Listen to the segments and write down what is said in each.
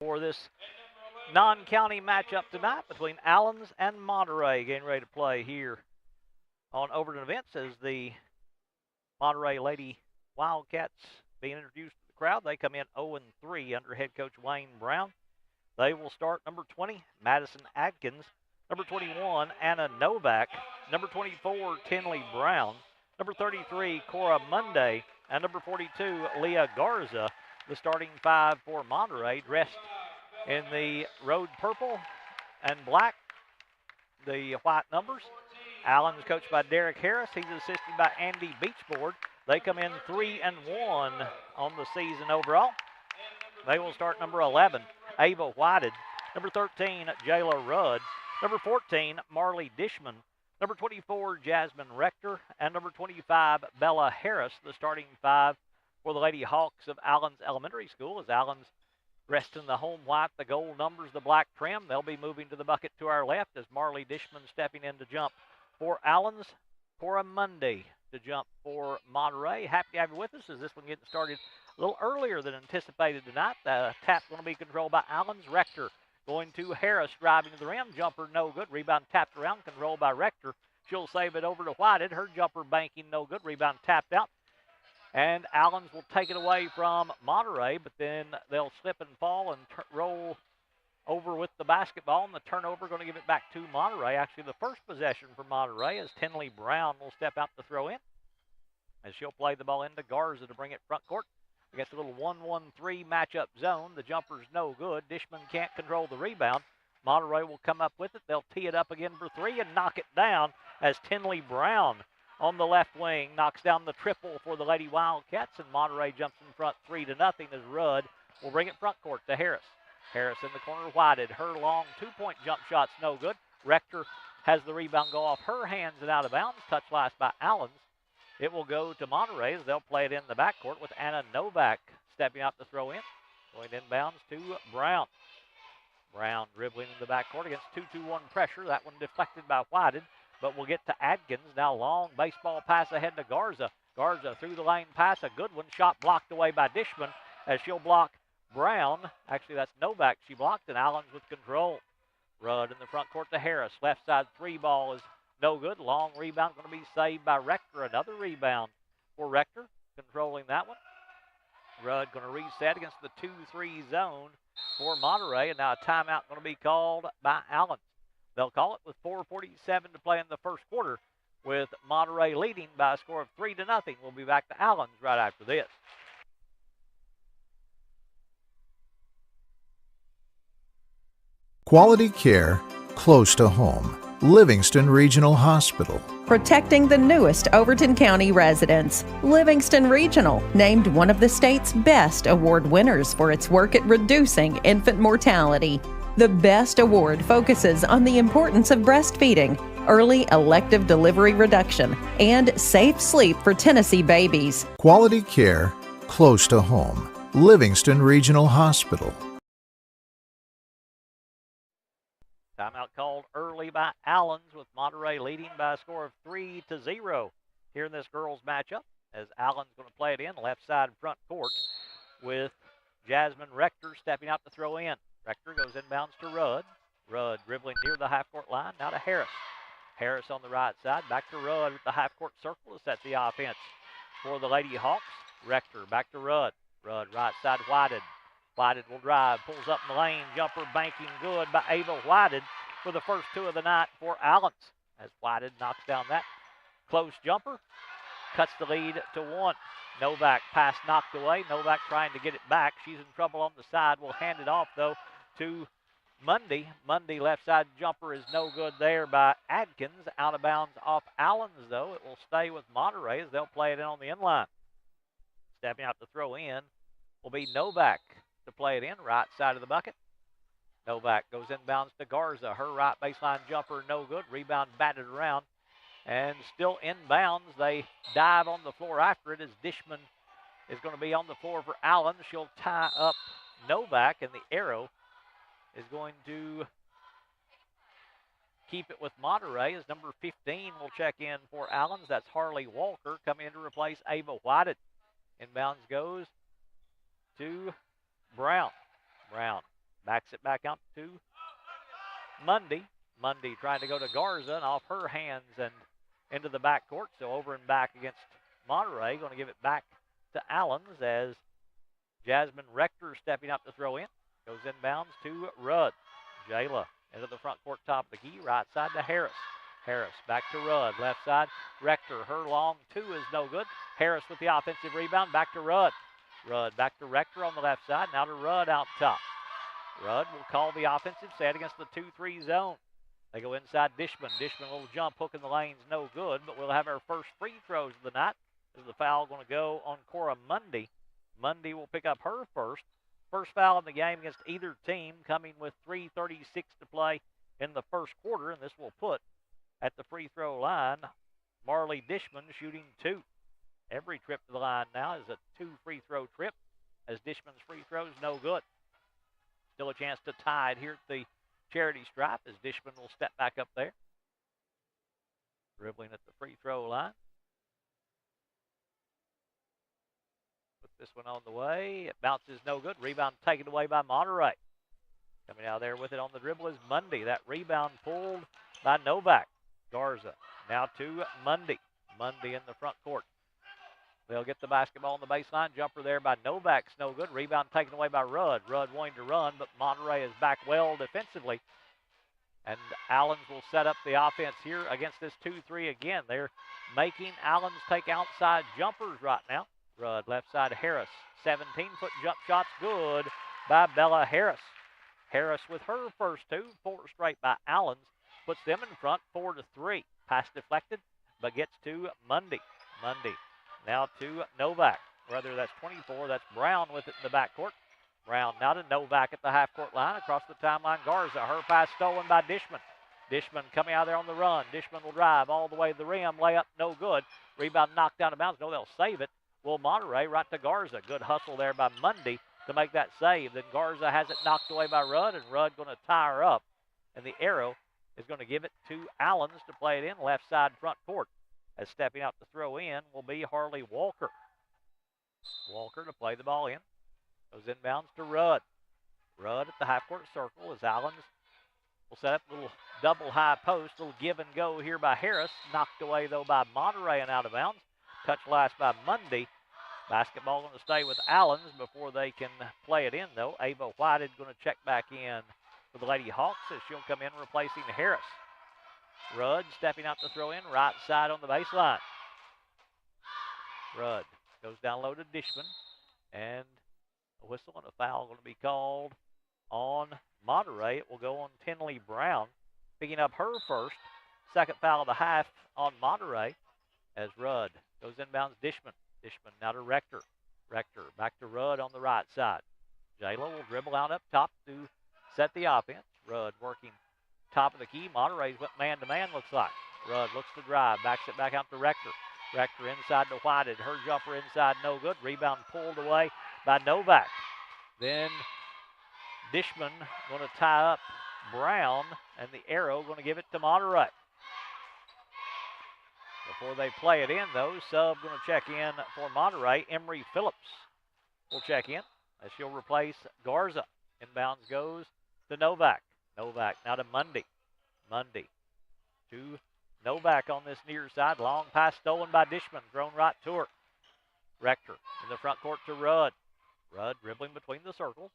for this non-county matchup tonight between Allons and Monterey, getting ready to play here on Overton Events as the Monterey Lady Wildcats being introduced to the crowd. They come in 0-3 under head coach Wayne Brown. They will start number 20, Madison Adkins, number 21, Anna Novak, number 24, Tinley Brown, number 33, Cora Monday, and number 42, Leah Garza, the starting five for Monterey, dressed in the road purple and black, the white numbers. Allen's coached by Derek Harris. He's assisted by Andy Beachboard. They come in 3-1 on the season overall. They will start number 11, Ava Whited, number 13, Jayla Rudd, number 14, Marley Dishman, number 24, Jasmine Rector, and number 25, Bella Harris, the starting five for the Lady Hawks of Allens Elementary School, as Allens dressed in the home white, the gold numbers, the black trim. They'll be moving to the bucket to our left as Marley Dishman stepping in to jump for Allens. Cora Monday to jump for Monterey. Happy to have you with us as this one getting started a little earlier than anticipated tonight. The tap's going to be controlled by Allens. Rector going to Harris, driving to the rim. Jumper no good. Rebound tapped around, controlled by Rector. She'll save it over to Whited. Her jumper banking no good. Rebound tapped out. And Allens will take it away from Monterey, but then they'll slip and fall and roll over with the basketball, and the turnover going to give it back to Monterey. Actually, the first possession for Monterey as Tinley Brown will step out to throw in, as she'll play the ball into Garza to bring it front court against a little 1-1-3 matchup zone. The jumper's no good. Dishman can't control the rebound. Monterey will come up with it. They'll tee it up again for three and knock it down as Tinley Brown on the left wing knocks down the triple for the Lady Wildcats, and Monterey jumps in front 3-0 as Rudd will bring it front court to Harris. Harris in the corner, Whited. Her long two-point jump shot's no good. Rector has the rebound go off her hands and out of bounds. Touch last by Allens. It will go to Monterey as they'll play it in the backcourt with Anna Novak stepping out to throw in. Going inbounds to Brown. Brown dribbling in the backcourt against 2-2-1 pressure. That one deflected by Whited, but we'll get to Adkins. Now long baseball pass ahead to Garza. Garza through the lane pass, a good one. Shot blocked away by Dishman as she'll block Brown. Actually, that's Novak she blocked, and Allens with control. Rudd in the front court to Harris. Left side three ball is no good. Long rebound going to be saved by Rector. Another rebound for Rector, controlling that one. Rudd going to reset against the 2-3 zone for Monterey, and now a timeout going to be called by Allens. They'll call it with 4:47 to play in the first quarter, with Monterey leading by a score of 3-0. We'll be back to Allens right after this. Quality care close to home. Livingston Regional Hospital. Protecting the newest Overton County residents. Livingston Regional, named one of the state's best award winners for its work at reducing infant mortality. The BEST Award focuses on the importance of breastfeeding, early elective delivery reduction, and safe sleep for Tennessee babies. Quality care close to home. Livingston Regional Hospital. Timeout called early by Allens, with Monterey leading by a score of 3-0 here in this girls matchup, as Allens going to play it in left side front court with Jasmine Rector stepping out to throw in. Rector goes inbounds to Rudd. Rudd dribbling near the half-court line. Now to Harris. Harris on the right side. Back to Rudd with the half-court circle to set the offense for the Lady Hawks. Rector back to Rudd. Rudd right side Whited. Whited will drive. Pulls up in the lane. Jumper banking good by Ava Whited for the first two of the night for Allens, as Whited knocks down that close jumper. Cuts the lead to one. Novak pass knocked away. Novak trying to get it back. She's in trouble on the side. We'll hand it off, though, to Monday. Monday left side jumper is no good there by Adkins. Out of bounds off Allens, though. It will stay with Monterey as they'll play it in on the inline. Stepping out to throw in will be Novak to play it in, right side of the bucket. Novak goes inbounds to Garza. Her right baseline jumper no good. Rebound batted around. And still inbounds. They dive on the floor after it as Dishman is going to be on the floor for Allen. She'll tie up Novak, and the arrow is going to keep it with Monterey as number 15 will check in for Allens. That's Harley Walker coming in to replace Ava Whited. Inbounds goes to Brown. Brown Backs it back out to Mundy. Mundy trying to go to Garza and off her hands and into the backcourt. So over and back against Monterey. Going to give it back to Allens as Jasmine Rector stepping up to throw in. Goes inbounds to Rudd. Jayla into the front court, top of the key. Right side to Harris. Harris back to Rudd. Left side, Rector. Her long two is no good. Harris with the offensive rebound. Back to Rudd. Rudd back to Rector on the left side. Now to Rudd out top. Rudd will call the offensive set against the 2-3 zone. They go inside Dishman. Dishman, a little jump hook in the lane's no good, but we'll have our first free throws of the night. As the foul going to go on Cora Mundy. Mundy will pick up her first. First foul in the game against either team, coming with 3:36 to play in the first quarter, and this will put at the free throw line Marley Dishman shooting 2. Every trip to the line now is a 2 free throw trip, as Dishman's free throws no good. Still a chance to tie it here at the charity stripe as Dishman will step back up there. Dribbling at the free throw line. Put this one on the way. It bounces no good. Rebound taken away by Monterey. Coming out there with it on the dribble is Mundy. That rebound pulled by Novak. Garza now to Mundy. Mundy in the front court. They'll get the basketball on the baseline. Jumper there by Novak's no good. Rebound taken away by Rudd. Rudd wanting to run, but Monterey is back well defensively. And Allens will set up the offense here against this 2-3 again. They're making Allens take outside jumpers right now. Rudd left side to Harris. 17-foot jump shots good by Bella Harris. Harris with her first 2, 4 straight by Allens. Puts them in front 4-3. Pass deflected, but gets to Mundy. Mundy now to Novak. Rather, that's 24. That's Brown with it in the backcourt. Brown now to Novak at the half-court line. Across the timeline, Garza. Her pass stolen by Dishman. Dishman coming out there on the run. Dishman will drive all the way to the rim. Layup no good. Rebound knocked out of bounds. No, they'll save it. Will Monterey right to Garza. Good hustle there by Mundy to make that save. Then Garza has it knocked away by Rudd, and Rudd going to tie her up. And the arrow is going to give it to Allens to play it in left side front court. As stepping out to throw in will be Harley Walker. Walker to play the ball in. Goes inbounds to Rudd. Rudd at the half-court circle as Allens will set up a little double high post. A little give and go here by Harris. Knocked away, though, by Monterey and out of bounds. Touch last by Mundy. Basketball going to stay with Allens before they can play it in, though. Ava Whited going to check back in for the Lady Hawks as she'll come in replacing Harris. Rudd stepping out to throw in, right side on the baseline. Rudd goes down low to Dishman, and a whistle and a foul going to be called on Monterey. It will go on Tinley Brown, picking up her first. Second foul of the half on Monterey as Rudd goes inbounds Dishman. Dishman now to Rector. Rector back to Rudd on the right side. Jayla will dribble out up top to set the offense. Rudd working top of the key. Monterey's went man-to-man, looks like. Rudd looks to drive, backs it back out to Rector. Rector inside to Whited. Her jumper inside, no good. Rebound pulled away by Novak. Then Dishman going to tie up Brown, and the arrow going to give it to Monterey. Before they play it in, though, sub going to check in for Monterey. Emery Phillips will check in as she'll replace Garza. Inbounds goes to Novak. Novak now to Mundy. Mundy to Novak on this near side. Long pass stolen by Dishman. Thrown right to her. Rector in the front court to Rudd. Rudd dribbling between the circles.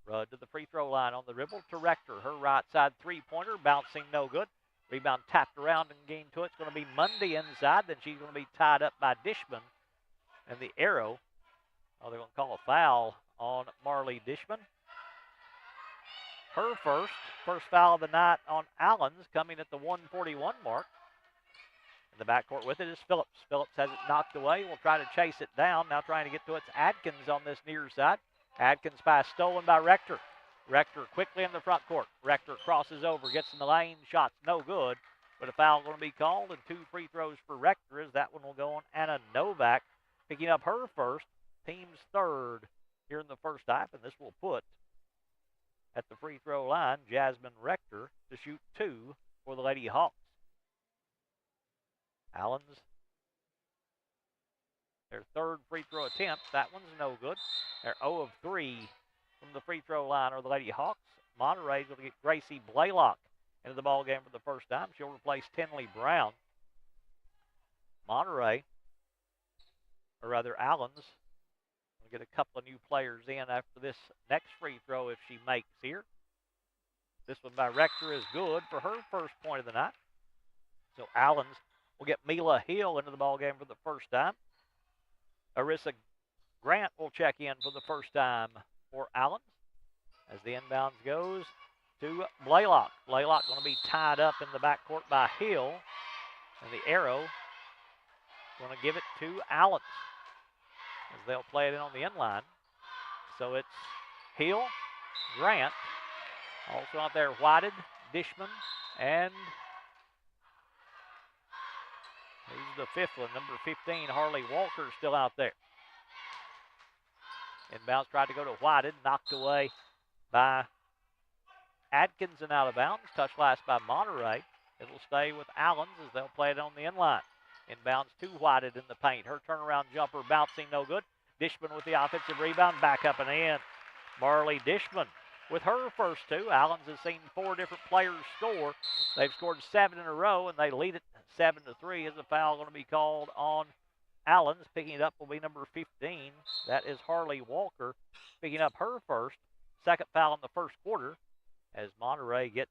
Rudd to the free throw line on the dribble to Rector. Her right side three-pointer bouncing no good. Rebound tapped around and gained to it. It's going to be Mundy inside. Then she's going to be tied up by Dishman. And the arrow, they're going to call a foul on Marley Dishman. Her first foul of the night on Allens, coming at the 1:41 mark. In the backcourt with it is Phillips. Phillips has it knocked away. Will try to chase it down. Now trying to get to it. It's Adkins on this near side. Adkins pass stolen by Rector. Rector quickly in the front court. Rector crosses over, gets in the lane. Shots no good. But a foul going to be called, and 2 free throws for Rector as that one will go on Anna Novak, picking up her first, team's third here in the first half, and this will put at the free throw line Jasmine Rector to shoot 2 for the Lady Hawks. Allens, their third free throw attempt. That one's no good. They're 0 of 3 from the free throw line are the Lady Hawks. Monterey's going to get Gracie Blaylock into the ball game for the first time. She'll replace Tinley Brown. Monterey, or rather Allens, will get a couple of new players in after this next free throw if she makes here. This one by Rector is good for her first point of the night. So Allens will get Mila Hill into the ball game for the first time. Arissa Grant will check in for the first time for Allens as the inbounds goes to Blaylock. Blaylock going to be tied up in the backcourt by Hill, and the arrow going to give it to Allens as they'll play it in on the end line. So it's Hill, Grant, also out there Whited, Dishman, and who's the fifth one? Number 15, Harley Walker, still out there. Inbounds tried to go to Whited, knocked away by Adkins and out of bounds. Touch last by Monterey. It'll stay with Allens as they'll play it on the end line. Inbounds to Whited in the paint. Her turnaround jumper bouncing no good. Dishman with the offensive rebound, back up and in. Marley Dishman with her first two. Allens has seen four different players score. They've scored 7 in a row, and they lead it 7-3. Is a foul going to be called on Allens? Picking it up will be number 15. That is Harley Walker picking up her first. Second foul in the first quarter as Monterey gets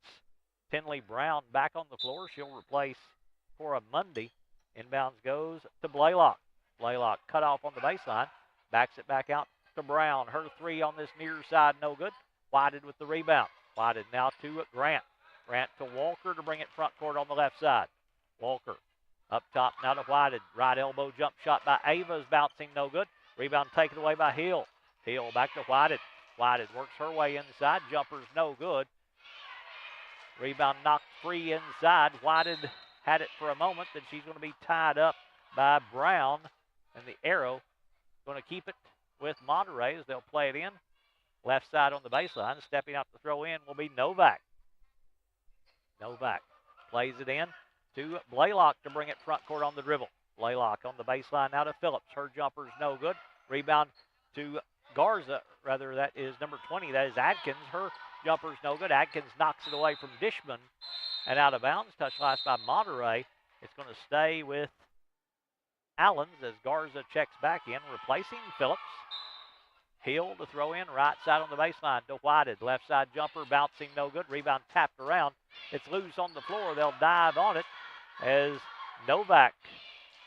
Tinley Brown back on the floor. She'll replace Cora Mundy. Inbounds goes to Blaylock. Blaylock cut off on the baseline. Backs it back out to Brown. Her three on this near side, no good. Whited with the rebound. Whited now to Grant. Grant to Walker to bring it front court on the left side. Walker up top now to Whited. Right elbow jump shot by Ava is bouncing no good. Rebound taken away by Hill. Hill back to Whited. Whited works her way inside. Jumper's no good. Rebound knocked free inside. Whited had it for a moment. Then she's going to be tied up by Brown. And the arrow going to keep it with Monterey as they'll play it in. Left side on the baseline. Stepping up to throw in will be Novak. Novak plays it in to Blaylock to bring it front court on the dribble. Blaylock on the baseline now to Phillips. Her jumper's no good. Rebound to Garza. Rather, that is number 20. That is Adkins. Her jumper's no good. Adkins knocks it away from Dishman and out of bounds. Touch last by Monterey. It's going to stay with Allens as Garza checks back in, replacing Phillips. Hill to throw in, right side on the baseline to Whited. Left side jumper bouncing no good. Rebound tapped around. It's loose on the floor. They'll dive on it as Novak,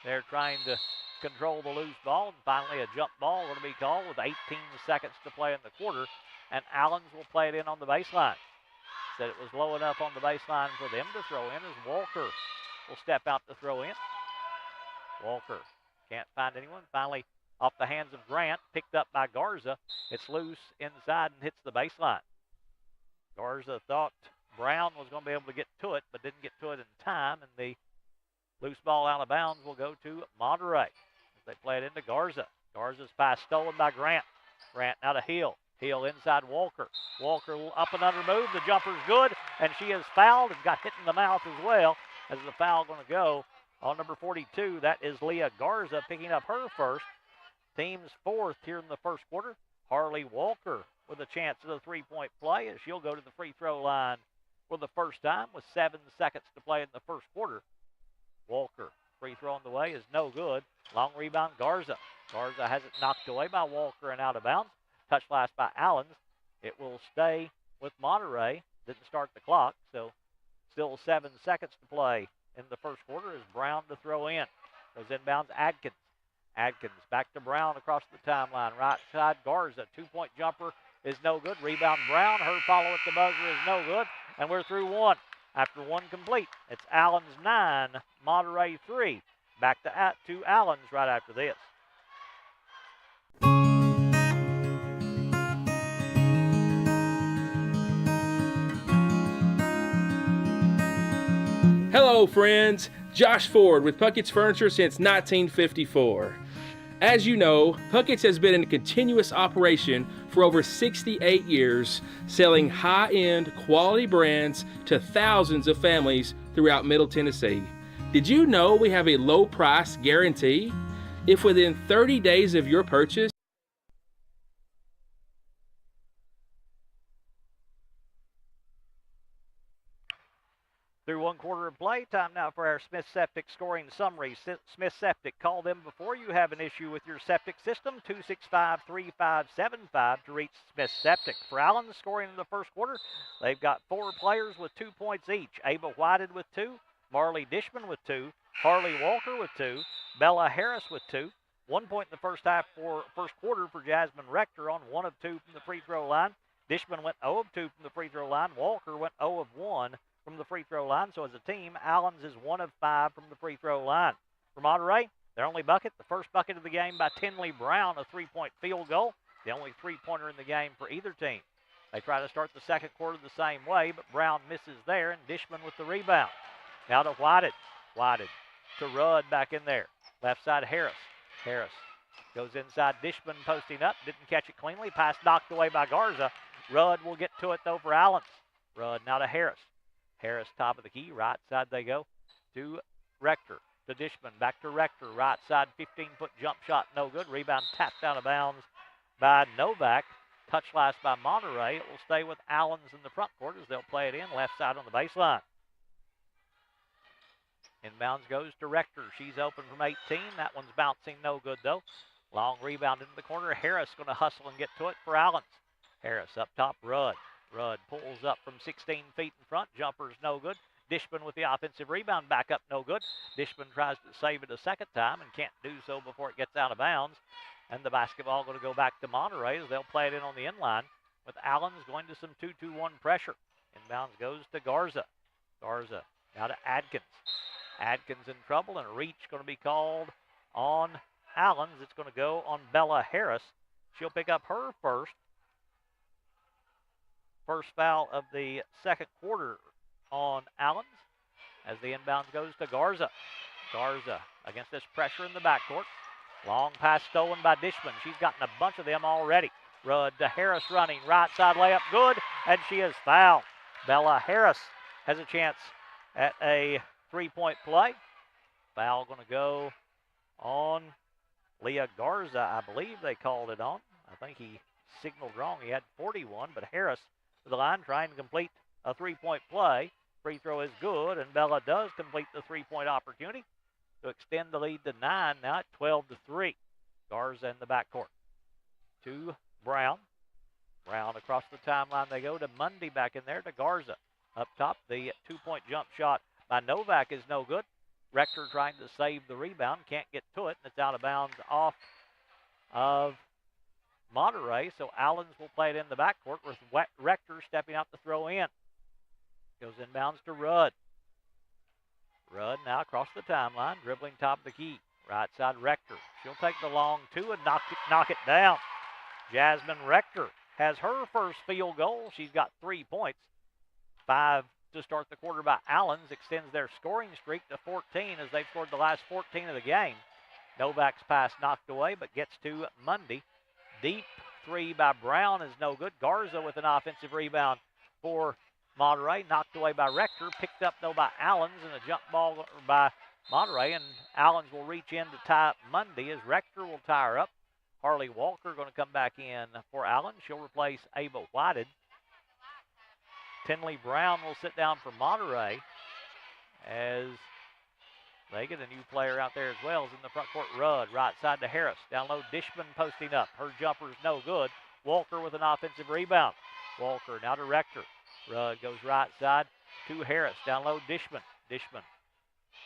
they're trying to control the loose ball. And finally a jump ball going to be called with 18 seconds to play in the quarter. And Allens will play it in on the baseline. Said it was low enough on the baseline for them to throw in as Walker will step out to throw in. Walker can't find anyone. Finally, off the hands of Grant, picked up by Garza. It's loose inside and hits the baseline. Garza thought Brown was going to be able to get to it, but didn't get to it in time, and the loose ball out of bounds will go to Monterey as they play it into Garza. Garza's pass stolen by Grant. Grant now to Hill. Hill inside Walker. Walker up and under move. The jumper's good, and she is fouled and got hit in the mouth as well as the foul going to go on number 42. That is Leah Garza picking up her first. Team's fourth here in the first quarter. Harley Walker with a chance at a three-point play as she'll go to the free throw line for the first time with 7 seconds to play in the first quarter. Walker, free throw on the way is no good. Long rebound, Garza. Garza has it knocked away by Walker and out of bounds. Touch last by Allens. It will stay with Monterey. Didn't start the clock, so still 7 seconds to play in the first quarter as Brown to throw in. Goes inbounds Adkins. Adkins back to Brown across the timeline. Right side, Garza. Two-point jumper is no good. Rebound Brown. Her follow at the buzzer is no good. And we're through one. After one complete, it's Allens 9, Monterey 3. Back to Allens right after this. Hello, friends. Josh Ford with Puckett's Furniture since 1954. As you know, Puckett's has been in continuous operation for over 68 years, selling high-end quality brands to thousands of families throughout Middle Tennessee. Did you know we have a low price guarantee? If within 30 days of your purchase, Through one quarter of play, time now for our Smith Septic scoring summary. Smith Septic, call them before you have an issue with your septic system, 265-3575 to reach Smith Septic. For Allen, scoring in the first quarter, they've got 4 players with 2 points each. Ava Whited with 2, Marley Dishman with 2, Harley Walker with 2, Bella Harris with 2. 1 point in the first quarter for Jasmine Rector on 1 of 2 from the free throw line. Dishman went 0 of 2 from the free throw line. Walker went 0 of 1 from the free throw line. So as a team, Allens is 1 of 5 from the free throw line. For Monterey, their only bucket, the first bucket of the game by Tinley Brown, a 3-point field goal. The only 3-pointer in the game for either team. They try to start the second quarter the same way, but Brown misses there, and Dishman with the rebound. Now to Whited. Whited to Rudd back in there. Left side Harris. Harris goes inside. Dishman posting up. Didn't catch it cleanly. Pass knocked away by Garza. Rudd will get to it, though, for Allens. Rudd now to Harris. Harris, top of the key. Right side they go to Rector. To Dishman. Back to Rector. Right side, 15-foot jump shot. No good. Rebound tapped out of bounds by Novak. Touch last by Monterey. It will stay with Allens in the front court as they'll play it in. Left side on the baseline. Inbounds goes to Rector. She's open from 18. That one's bouncing. No good, though. Long rebound into the corner. Harris going to hustle and get to it for Allens. Harris up top. Rudd. Rudd pulls up from 16 feet in front. Jumper's no good. Dishman with the offensive rebound. Back up, no good. Dishman tries to save it a second time and can't do so before it gets out of bounds. And the basketball going to go back to Monterey as they'll play it in on the inline with Allens going to some 2-2-1 pressure. Inbounds goes to Garza. Garza now to Adkins. Adkins in trouble, and a reach going to be called on Allens. It's going to go on Bella Harris. She'll pick up her first foul of the second quarter on Allens as the inbounds goes to Garza. Garza against this pressure in the backcourt. Long pass stolen by Dishman. She's gotten a bunch of them already. Rudd to Harris running. Right side layup good, and she is fouled. Bella Harris has a chance at a 3-point play. Foul going to go on Leah Garza. I believe they called it on. I think he signaled wrong. He had 41, but Harris to the line trying to complete a 3-point play. Free throw is good, and Bella does complete the 3-point opportunity to extend the lead to 9. Now at 12-3. Garza in the backcourt. To Brown. Brown across the timeline they go to Mundy back in there to Garza. Up top, the 2-point jump shot by Novak is no good. Rector trying to save the rebound. Can't get to it, and it's out of bounds off of Monterey. So Allens will play it in the backcourt with Rector stepping out to throw in. Goes inbounds to Rudd. Rudd now across the timeline, dribbling top of the key. Right side Rector. She'll take the long 2 and knock it down. Jasmine Rector has her first field goal. She's got 3 points. 5 to start the quarter by Allens. Extends their scoring streak to 14 as they've scored the last 14 of the game. Novak's pass knocked away, but gets to Mundy. Deep 3 by Brown is no good. Garza with an offensive rebound for Monterey. Knocked away by Rector. Picked up, though, by Allens, and a jump ball by Monterey. And Allens will reach in to tie up Mundy as Rector will tie her up. Harley Walker going to come back in for Allens. She'll replace Ava Whited. Tinley Brown will sit down for Monterey as they get a new player out there as well. As in the front court, Rudd. Right side to Harris. Down low, Dishman posting up. Her jumper's no good. Walker with an offensive rebound. Walker now to Rector. Rudd goes right side to Harris. Down low, Dishman. Dishman.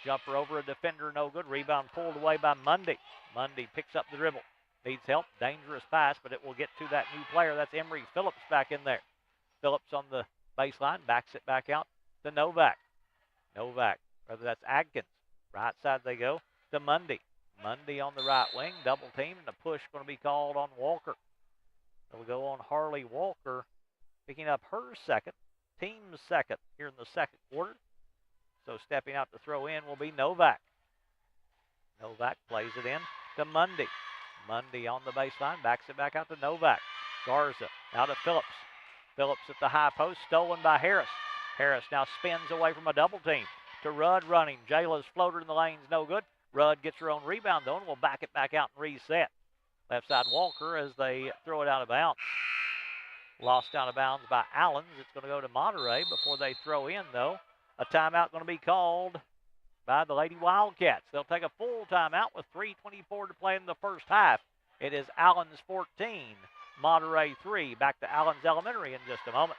Jumper over a defender, no good. Rebound pulled away by Mundy. Mundy picks up the dribble. Needs help. Dangerous pass, but it will get to that new player. That's Emery Phillips back in there. Phillips on the baseline, backs it back out to Novak. Novak, whether that's Adkins. Right side they go to Mundy. Mundy on the right wing, double team, and a push going to be called on Walker. It'll go on Harley Walker, picking up her second, team's second here in the second quarter. So stepping out to throw in will be Novak. Novak plays it in to Mundy. Mundy on the baseline, backs it back out to Novak. Garza out to Phillips. Phillips at the high post, stolen by Harris. Harris now spins away from a double team to Rudd running. Jayla's floater in the lane's no good. Rudd gets her own rebound, though, and will back it back out and reset. Left side Walker as they throw it out of bounds. Lost out of bounds by Allens. It's going to go to Monterey before they throw in, though. A timeout going to be called by the Lady Wildcats. They'll take a full timeout with 3:24 to play in the first half. It is Allons 14, Monterey 3. Back to Allons Elementary in just a moment.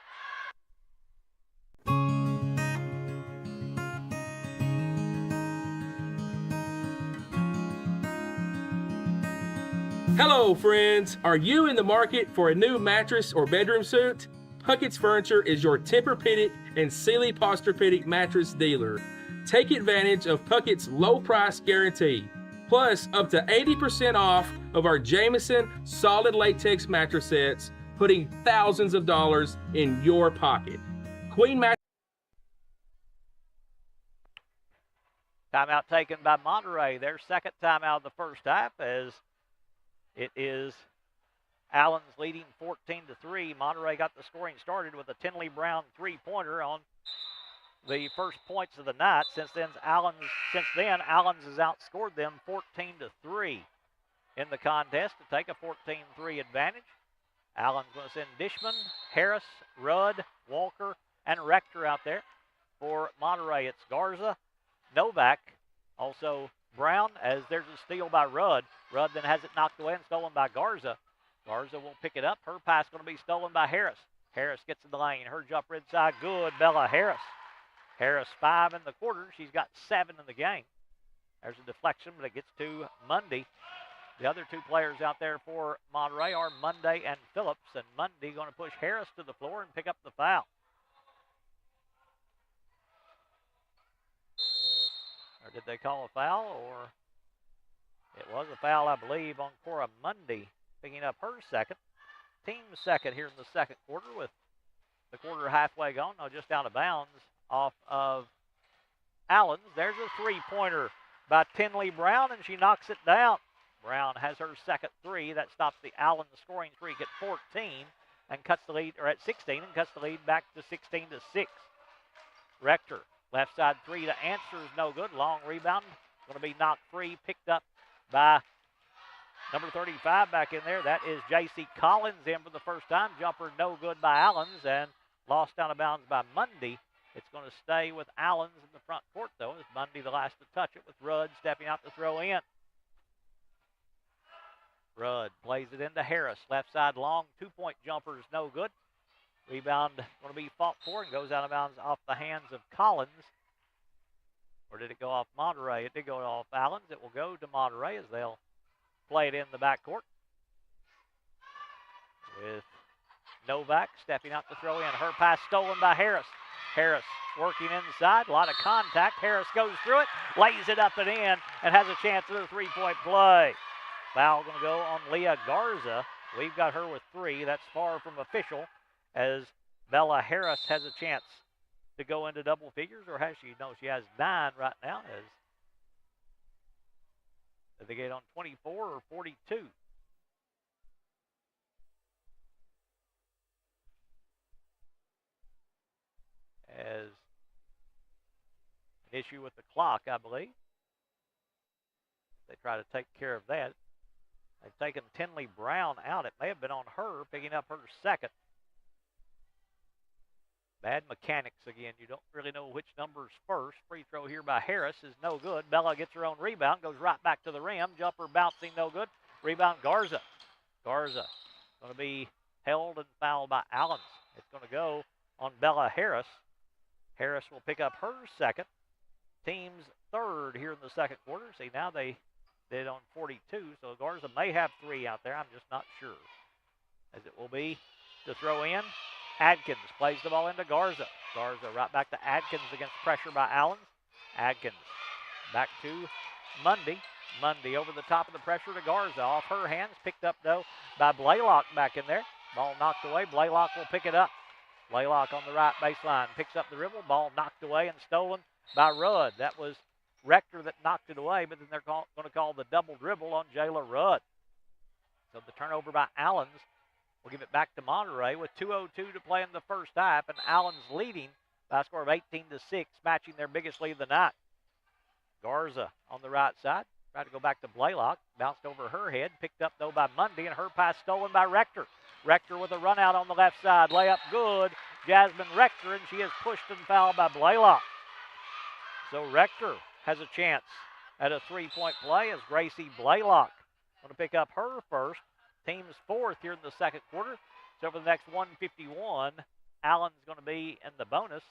Hello, friends. Are you in the market for a new mattress or bedroom suite? Puckett's Furniture is your Tempur-Pedic and Sealy Posturepedic mattress dealer. Take advantage of Puckett's low price guarantee, plus up to 80% off of our Jameson solid latex mattress sets, putting thousands of dollars in your pocket. Queen mattress. Timeout taken by Monterey. Their second timeout of the first half, as it is Allons leading 14-3. Monterey got the scoring started with a Tinley Brown three-pointer on the first points of the night. Since then, Allons has outscored them 14-3 in the contest to take a 14-3 advantage. Allons going to send Dishman, Harris, Rudd, Walker, and Rector out there. For Monterey, it's Garza, Novak, also Brown, as there's a steal by Rudd. Rudd then has it knocked away and stolen by Garza. Garza will pick it up. Her pass going to be stolen by Harris. Harris gets in the lane. Her jumper inside. Good. Bella Harris. Harris 5 in the quarter. She's got 7 in the game. There's a deflection, but it gets to Mundy. The other two players out there for Monterey are Mundy and Phillips, and Mundy going to push Harris to the floor and pick up the foul. Or did they call a foul? Or it was a foul, I believe, on Cora Mundy, picking up her second. Team second here in the second quarter with the quarter halfway gone. No, just out of bounds off of Allons. There's a three-pointer by Tinley Brown, and she knocks it down. Brown has her second three. That stops the Allons scoring streak at 14 and cuts the lead, or at 16, and cuts the lead back to 16-6. Rector, left side three to answer is no good. Long rebound, going to be knocked free, picked up by number 35 back in there. That is J.C. Collins in for the first time. Jumper no good by Allons and lost out of bounds by Mundy. It's going to stay with Allons in the front court, though, as Mundy the last to touch it, with Rudd stepping out to throw in. Rudd plays it into Harris. Left side long, two-point jumper is no good. Rebound going to be fought for and goes out of bounds off the hands of Collins. Or did it go off Monterey? It did go off Allons. It will go to Monterey as they'll play it in the backcourt. With Novak stepping out to throw in. Her pass stolen by Harris. Harris working inside. A lot of contact. Harris goes through it, lays it up and in, and has a chance at a three-point play. Foul going to go on Leah Garza. We've got her with 3. That's far from official, as Bella Harris has a chance to go into double figures, or has she? No, she has 9 right now. As did they get on 24 or 42? As an issue with the clock, I believe. They try to take care of that. They've taken Tinley Brown out. It may have been on her, picking up her second. Bad mechanics again. You don't really know which number's first. Free throw here by Harris is no good. Bella gets her own rebound, goes right back to the rim. Jumper bouncing, no good. Rebound Garza. Garza going to be held and fouled by Allons. It's going to go on Bella Harris. Harris will pick up her second. Team's third here in the second quarter. See, now they did on 42, so Garza may have 3 out there. I'm just not sure. As it will be to throw in. Adkins plays the ball into Garza. Garza right back to Adkins against pressure by Allons. Adkins back to Mundy. Mundy over the top of the pressure to Garza. Off her hands, picked up, though, by Blaylock back in there. Ball knocked away. Blaylock will pick it up. Blaylock on the right baseline. Picks up the dribble. Ball knocked away and stolen by Rudd. That was Rector that knocked it away, but then they're going to call the double dribble on Jayla Rudd. So the turnover by Allons will give it back to Monterey with 2:02 to play in the first half, and Allons leading by a score of 18-6, matching their biggest lead of the night. Garza on the right side. Tried to go back to Blaylock. Bounced over her head. Picked up, though, by Mundy, and her pass stolen by Rector. Rector with a run out on the left side. Layup good. Jasmine Rector, and she is pushed and fouled by Blaylock. So Rector has a chance at a three-point play as Gracie Blaylock going to pick up her first. Team's fourth here in the second quarter. So for the next 151, Allen's going to be in the bonus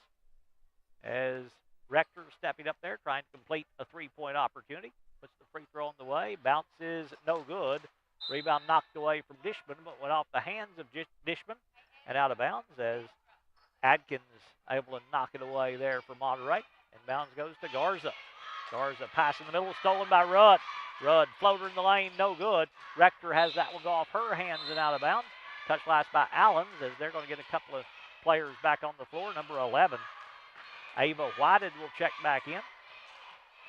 as Rector stepping up there trying to complete a three-point opportunity. Puts the free throw on the way. Bounces no good. Rebound knocked away from Dishman, but went off the hands of Dishman and out of bounds as Adkins able to knock it away there for Monterey. And bounds goes to Garza. Garza pass in the middle, stolen by Rudd. Rudd floater in the lane, no good. Rector has that one go off her hands and out of bounds. Touch last by Allens as they're going to get a couple of players back on the floor. Number 11, Ava Whited will check back in.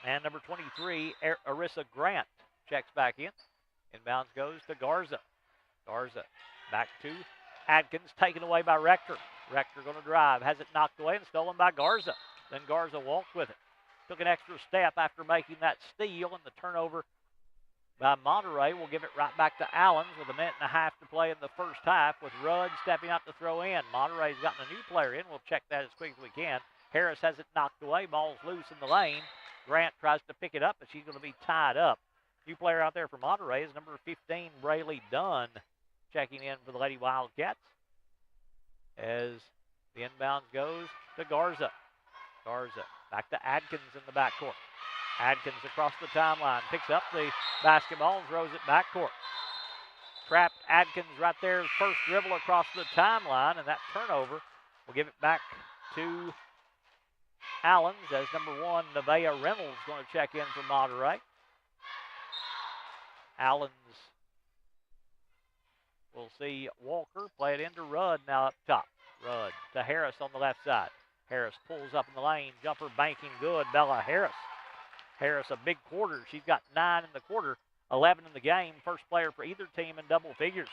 And number 23, Arissa Grant checks back in. Inbounds goes to Garza. Garza back to Adkins, taken away by Rector. Rector going to drive, has it knocked away and stolen by Garza. Then Garza walked with it. Took an extra step after making that steal, and the turnover by Monterey will give it right back to Allens with a minute and a half to play in the first half with Rudd stepping out to throw in. Monterey's gotten a new player in. We'll check that as quick as we can. Harris has it knocked away. Ball's loose in the lane. Grant tries to pick it up, but she's going to be tied up. New player out there for Monterey is number 15, Braylee Dunn, checking in for the Lady Wildcats as the inbounds goes to Garza. Garza back to Adkins in the backcourt. Adkins across the timeline, picks up the basketball and throws it backcourt. Trapped Adkins right there, first dribble across the timeline, and that turnover will give it back to Allens as number 1, Nevaeh Reynolds, going to check in for Monterey. Allens will see Walker play it into Rudd now up top. Rudd to Harris on the left side. Harris pulls up in the lane, jumper banking good, Bella Harris. Harris a big quarter. She's got 9 in the quarter, 11 in the game. First player for either team in double figures.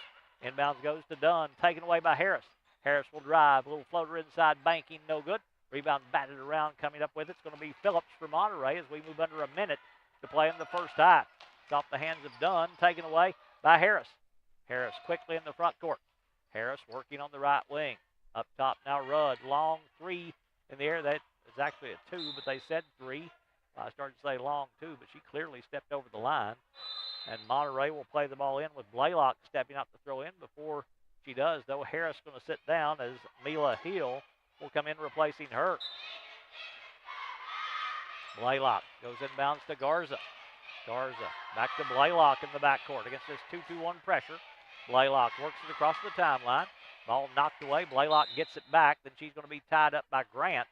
Inbounds goes to Dunn, taken away by Harris. Harris will drive, a little floater inside, banking, no good. Rebound batted around, coming up with it's going to be Phillips for Monterey as we move under a minute to play in the first half. It's off the hands of Dunn, taken away by Harris. Harris quickly in the front court. Harris working on the right wing. Up top now Rudd, long three in the air. That is actually a 2, but they said 3. I started to say long 2, but she clearly stepped over the line. And Monterey will play the ball in with Blaylock stepping up to throw in. Before she does, though, Harris going to sit down as Mila Hill will come in replacing her. Blaylock goes inbounds to Garza. Garza back to Blaylock in the backcourt against this 2-2-1 pressure. Blaylock works it across the timeline. Ball knocked away. Blaylock gets it back. Then she's going to be tied up by Grant.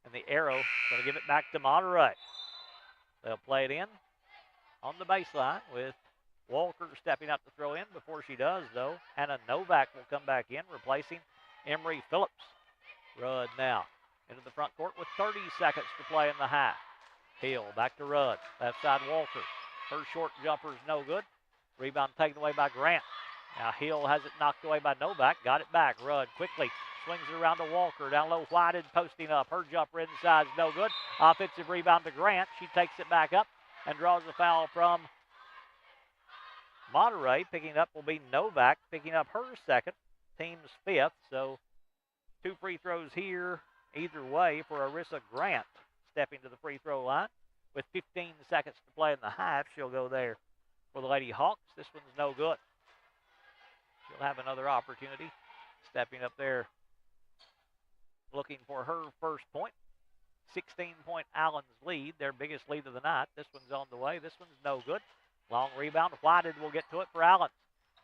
And the arrow going to give it back to Monterey. They'll play it in on the baseline with Walker stepping up to throw in. Before she does, though, Hannah Novak will come back in, replacing Emery Phillips. Rudd now into the front court with 30 seconds to play in the half. Hill back to Rudd. Left side Walker. Her short jumper is no good. Rebound taken away by Grant. Now Hill has it knocked away by Novak. Got it back. Rudd quickly swings it around to Walker. Down low, Whited posting up. Her jumper inside is no good. Offensive rebound to Grant. She takes it back up and draws a foul from Monterey. Picking up will be Novak, picking up her second. Team's 5th. So 2 free throws here either way for Arissa Grant stepping to the free throw line. With 15 seconds to play in the half, she'll go there for the Lady Hawks. This one's no good. She'll have another opportunity. Stepping up there, looking for her first point. 16-point Allens lead, their biggest lead of the night. This one's on the way. This one's no good. Long rebound. Whited will get to it for Allens.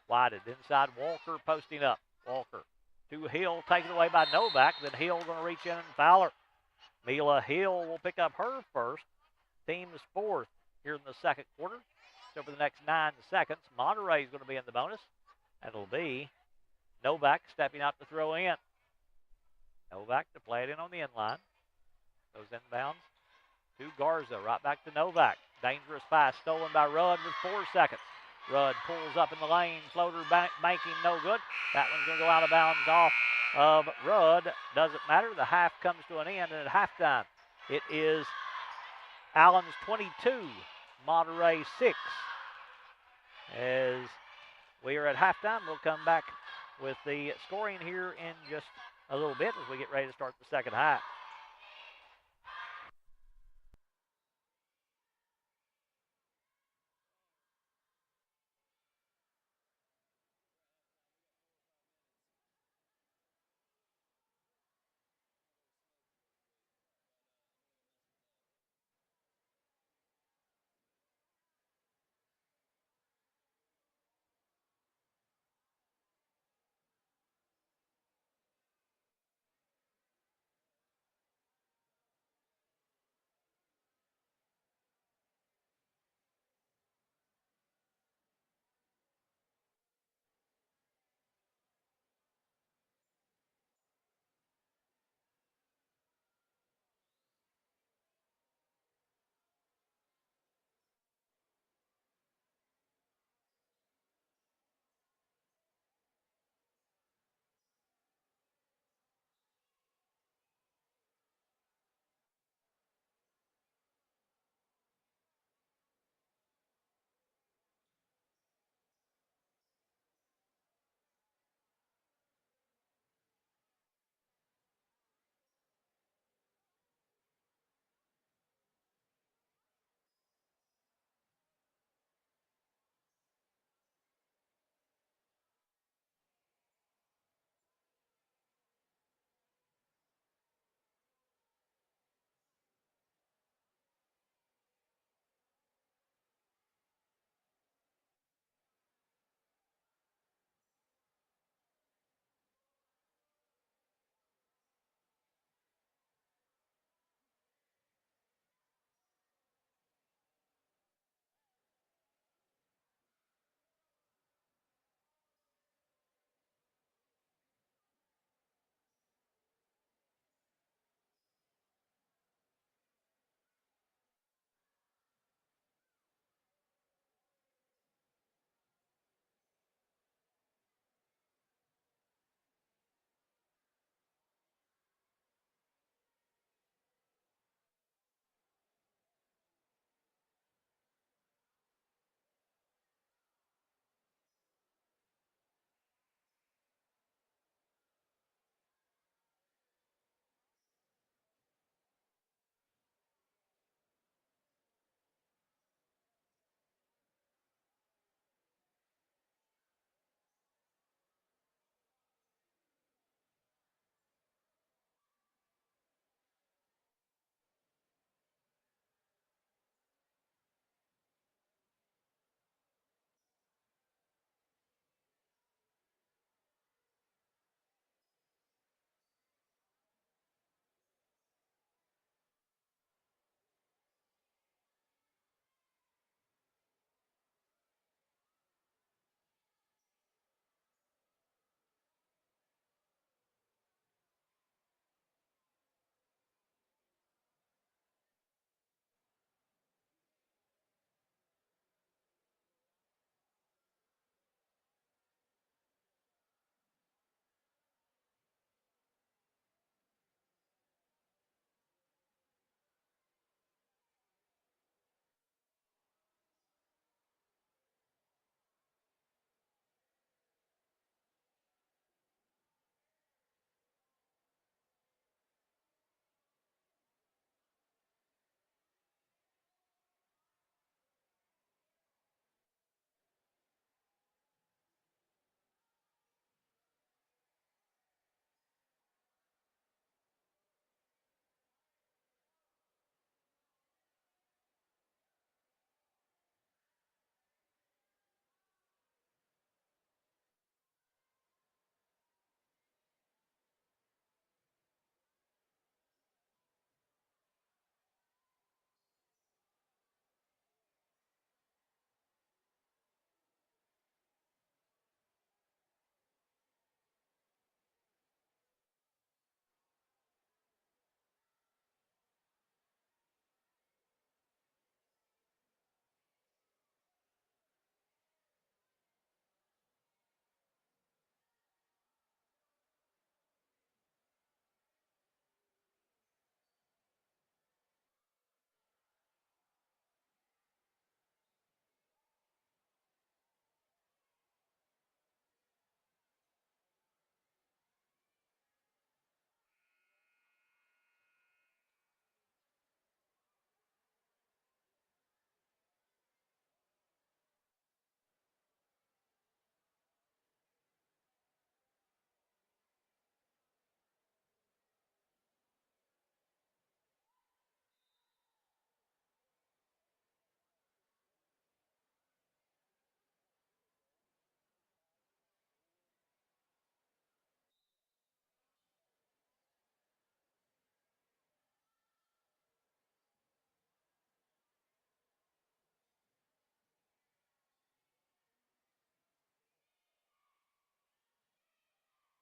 Whited inside Walker posting up. Walker to Hill, taken away by Novak. Then Hill going to reach in and foul her. Mila Hill will pick up her first. Team's 4th here in the second quarter. So for the next 9 seconds, Monterey is going to be in the bonus. And it'll be Novak stepping out to throw in. Novak to play it in on the inline. Goes inbounds to Garza. Right back to Novak. Dangerous pass stolen by Rudd with 4 seconds. Rudd pulls up in the lane. Floater banking no good. That one's going to go out of bounds off of Rudd. Doesn't matter. The half comes to an end. And at halftime, it is Allens 22, Monterey 6. As we are at halftime, we'll come back with the scoring here in just a little bit as we get ready to start the second half.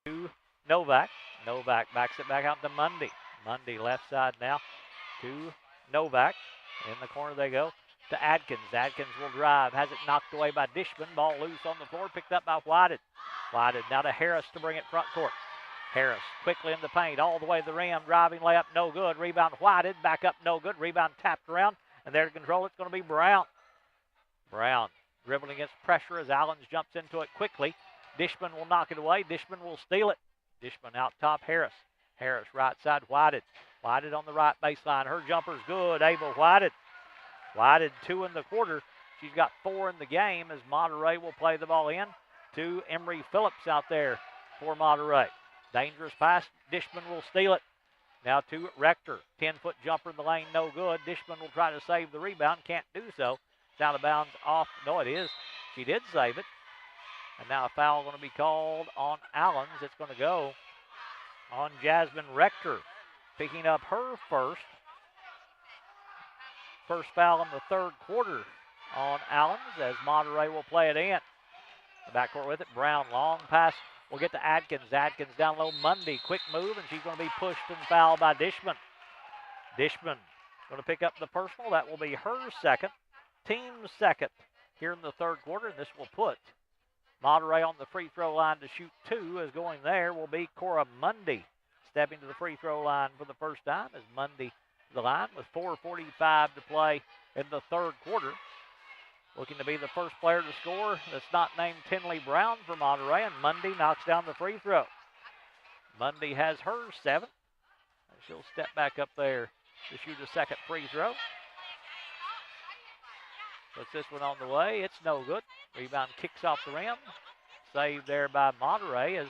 to Novak. Novak backs it back out to Mundy. Mundy left side now to Novak. In the corner they go to Adkins. Adkins will drive. Has it knocked away by Dishman. Ball loose on the floor. Picked up by Whited. Whited now to Harris to bring it front court. Harris quickly in the paint. All the way to the rim. Driving layup. No good. Rebound Whited. Back up. No good. Rebound tapped around. And there to control it's going to be Brown. Brown dribbling against pressure as Allens jumps into it quickly. Dishman will knock it away. Dishman will steal it. Dishman out top Harris. Harris right side Whited. Whited on the right baseline. Her jumper's good. Abel Whited. Whited 2 in the quarter. She's got 4 in the game as Monterey will play the ball in to Emery Phillips out there for Monterey. Dangerous pass. Dishman will steal it. Now to Rector. 10-foot jumper in the lane. No good. Dishman will try to save the rebound. Can't do so. It's out of bounds off. No, it is. She did save it. And now a foul going to be called on Allens. It's going to go on Jasmine Rector, picking up her first foul in the third quarter on Allens as Monterey will play it in. The backcourt with it. Brown, long pass. We'll get to Adkins. Adkins down low. Mundy, quick move, and she's going to be pushed and fouled by Dishman. Dishman going to pick up the personal. That will be her second, team's second here in the third quarter, and this will put Monterey on the free throw line to shoot 2. As going there will be Cora Mundy, stepping to the free throw line for the first time as Mundy to the line with 4:45 to play in the third quarter. Looking to be the first player to score that's not named Tinley Brown for Monterey, and Mundy knocks down the free throw. Mundy has her 7. And she'll step back up there to shoot a second free throw. Puts this one on the way. It's no good. Rebound kicks off the rim. Saved there by Monterey as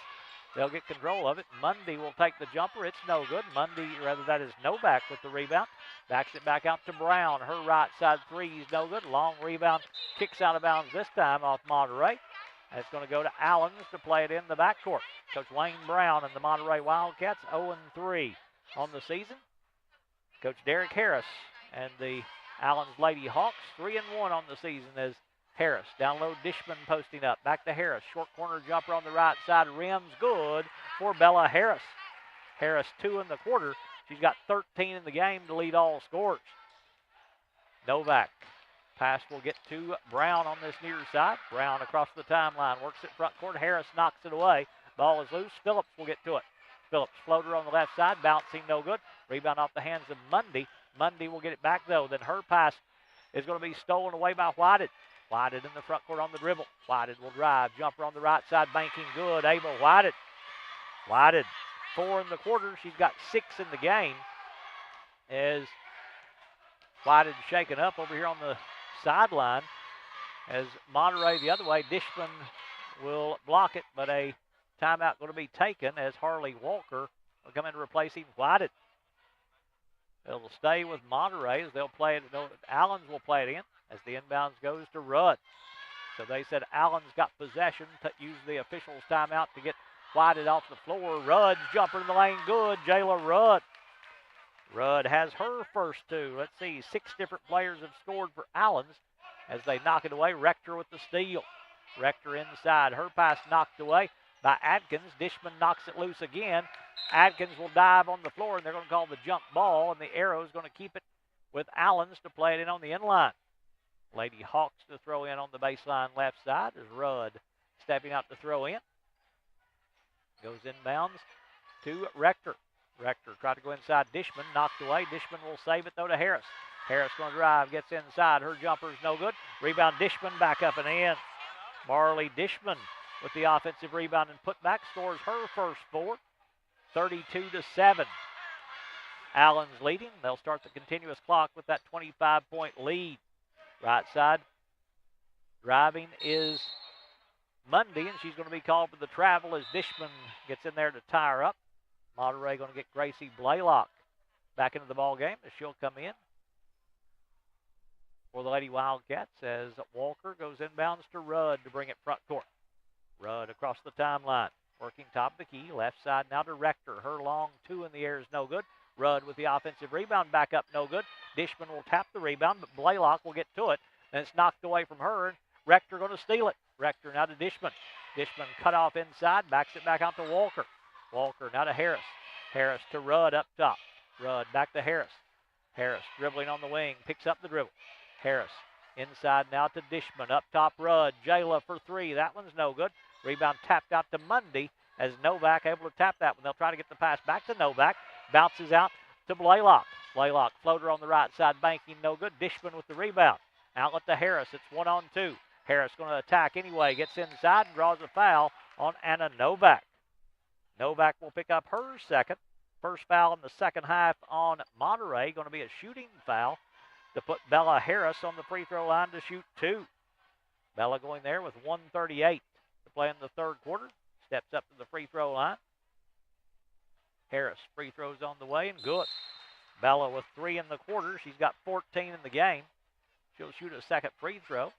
they'll get control of it. Mundy will take the jumper. It's no good. Mundy, rather that is Novak with the rebound. Backs it back out to Brown. Her right side three is no good. Long rebound. Kicks out of bounds this time off Monterey. And it's going to go to Allens to play it in the backcourt. Coach Wayne Brown and the Monterey Wildcats 0-3 on the season. Coach Derek Harris and the Allens Lady Hawks 3-1 on the season as Harris down low. Dishman posting up. Back to Harris. Short corner jumper on the right side. Rims good for Bella Harris. Harris 2 in the quarter. She's got 13 in the game to lead all scorers. Novak. Pass will get to Brown on this near side. Brown across the timeline. Works it front court. Harris knocks it away. Ball is loose. Phillips will get to it. Phillips floater on the left side. Bouncing no good. Rebound off the hands of Mundy. Mundy will get it back though. Then her pass is going to be stolen away by Whited. Whited in the front court on the dribble. Whited will drive. Jumper on the right side. Banking good. Abel Whited. Whited 4 in the quarter. She's got 6 in the game. As Whited shaken up over here on the sideline. As Monterey the other way. Dishman will block it, but a timeout going to be taken as Harley Walker will come in replacing Whited. It'll stay with Monterey as they'll play it. Allens will play it in as the inbounds goes to Rudd. So they said Allens got possession to use the officials' timeout to get Whited off the floor. Rudd's jumper in the lane good. Jayla Rudd. Rudd has her first 2. Let's see, 6 different players have scored for Allens as they knock it away. Rector with the steal. Rector inside. Her pass knocked away by Adkins. Dishman knocks it loose again. Adkins will dive on the floor, and they're going to call the jump ball, and the arrow is going to keep it with Allens to play it in on the inline. Lady Hawks to throw in on the baseline left side as Rudd stepping out to throw in. Goes inbounds to Rector. Rector tried to go inside Dishman, knocked away. Dishman will save it though to Harris. Harris going to drive, gets inside. Her jumper is no good. Rebound Dishman back up and in. Marley Dishman with the offensive rebound and putback scores her first 4. 32-7. Allens leading. They'll start the continuous clock with that 25-point lead. Right side driving is Mundy, and she's going to be called for the travel as Dishman gets in there to tie her up. Monterey going to get Gracie Blaylock back into the ball game as she'll come in for the Lady Wildcats as Walker goes inbounds to Rudd to bring it front court. Rudd across the timeline. Working top of the key, left side now to Rector. Her long 2 in the air is no good. Rudd with the offensive rebound back up, no good. Dishman will tap the rebound, but Blaylock will get to it. And it's knocked away from her. Rector going to steal it. Rector now to Dishman. Dishman cut off inside, backs it back out to Walker. Walker now to Harris. Harris to Rudd up top. Rudd back to Harris. Harris dribbling on the wing, picks up the dribble. Harris inside now to Dishman. Up top, Rudd. Jayla for three. That one's no good. Rebound tapped out to Mundy as Novak able to tap that one. They'll try to get the pass back to Novak. Bounces out to Blaylock. Blaylock, floater on the right side, banking, no good. Dishman with the rebound. Outlet to Harris. It's 1-on-2. Harris going to attack anyway. Gets inside and draws a foul on Anna Novak. Novak will pick up her second. First foul in the second half on Monterey. Going to be a shooting foul to put Bella Harris on the free throw line to shoot two. Bella going there with 1:38 to play in the third quarter. Steps up to the free throw line. Harris, free throws on the way and good. Bella with 3 in the quarter. She's got 14 in the game. She'll shoot a second free throw.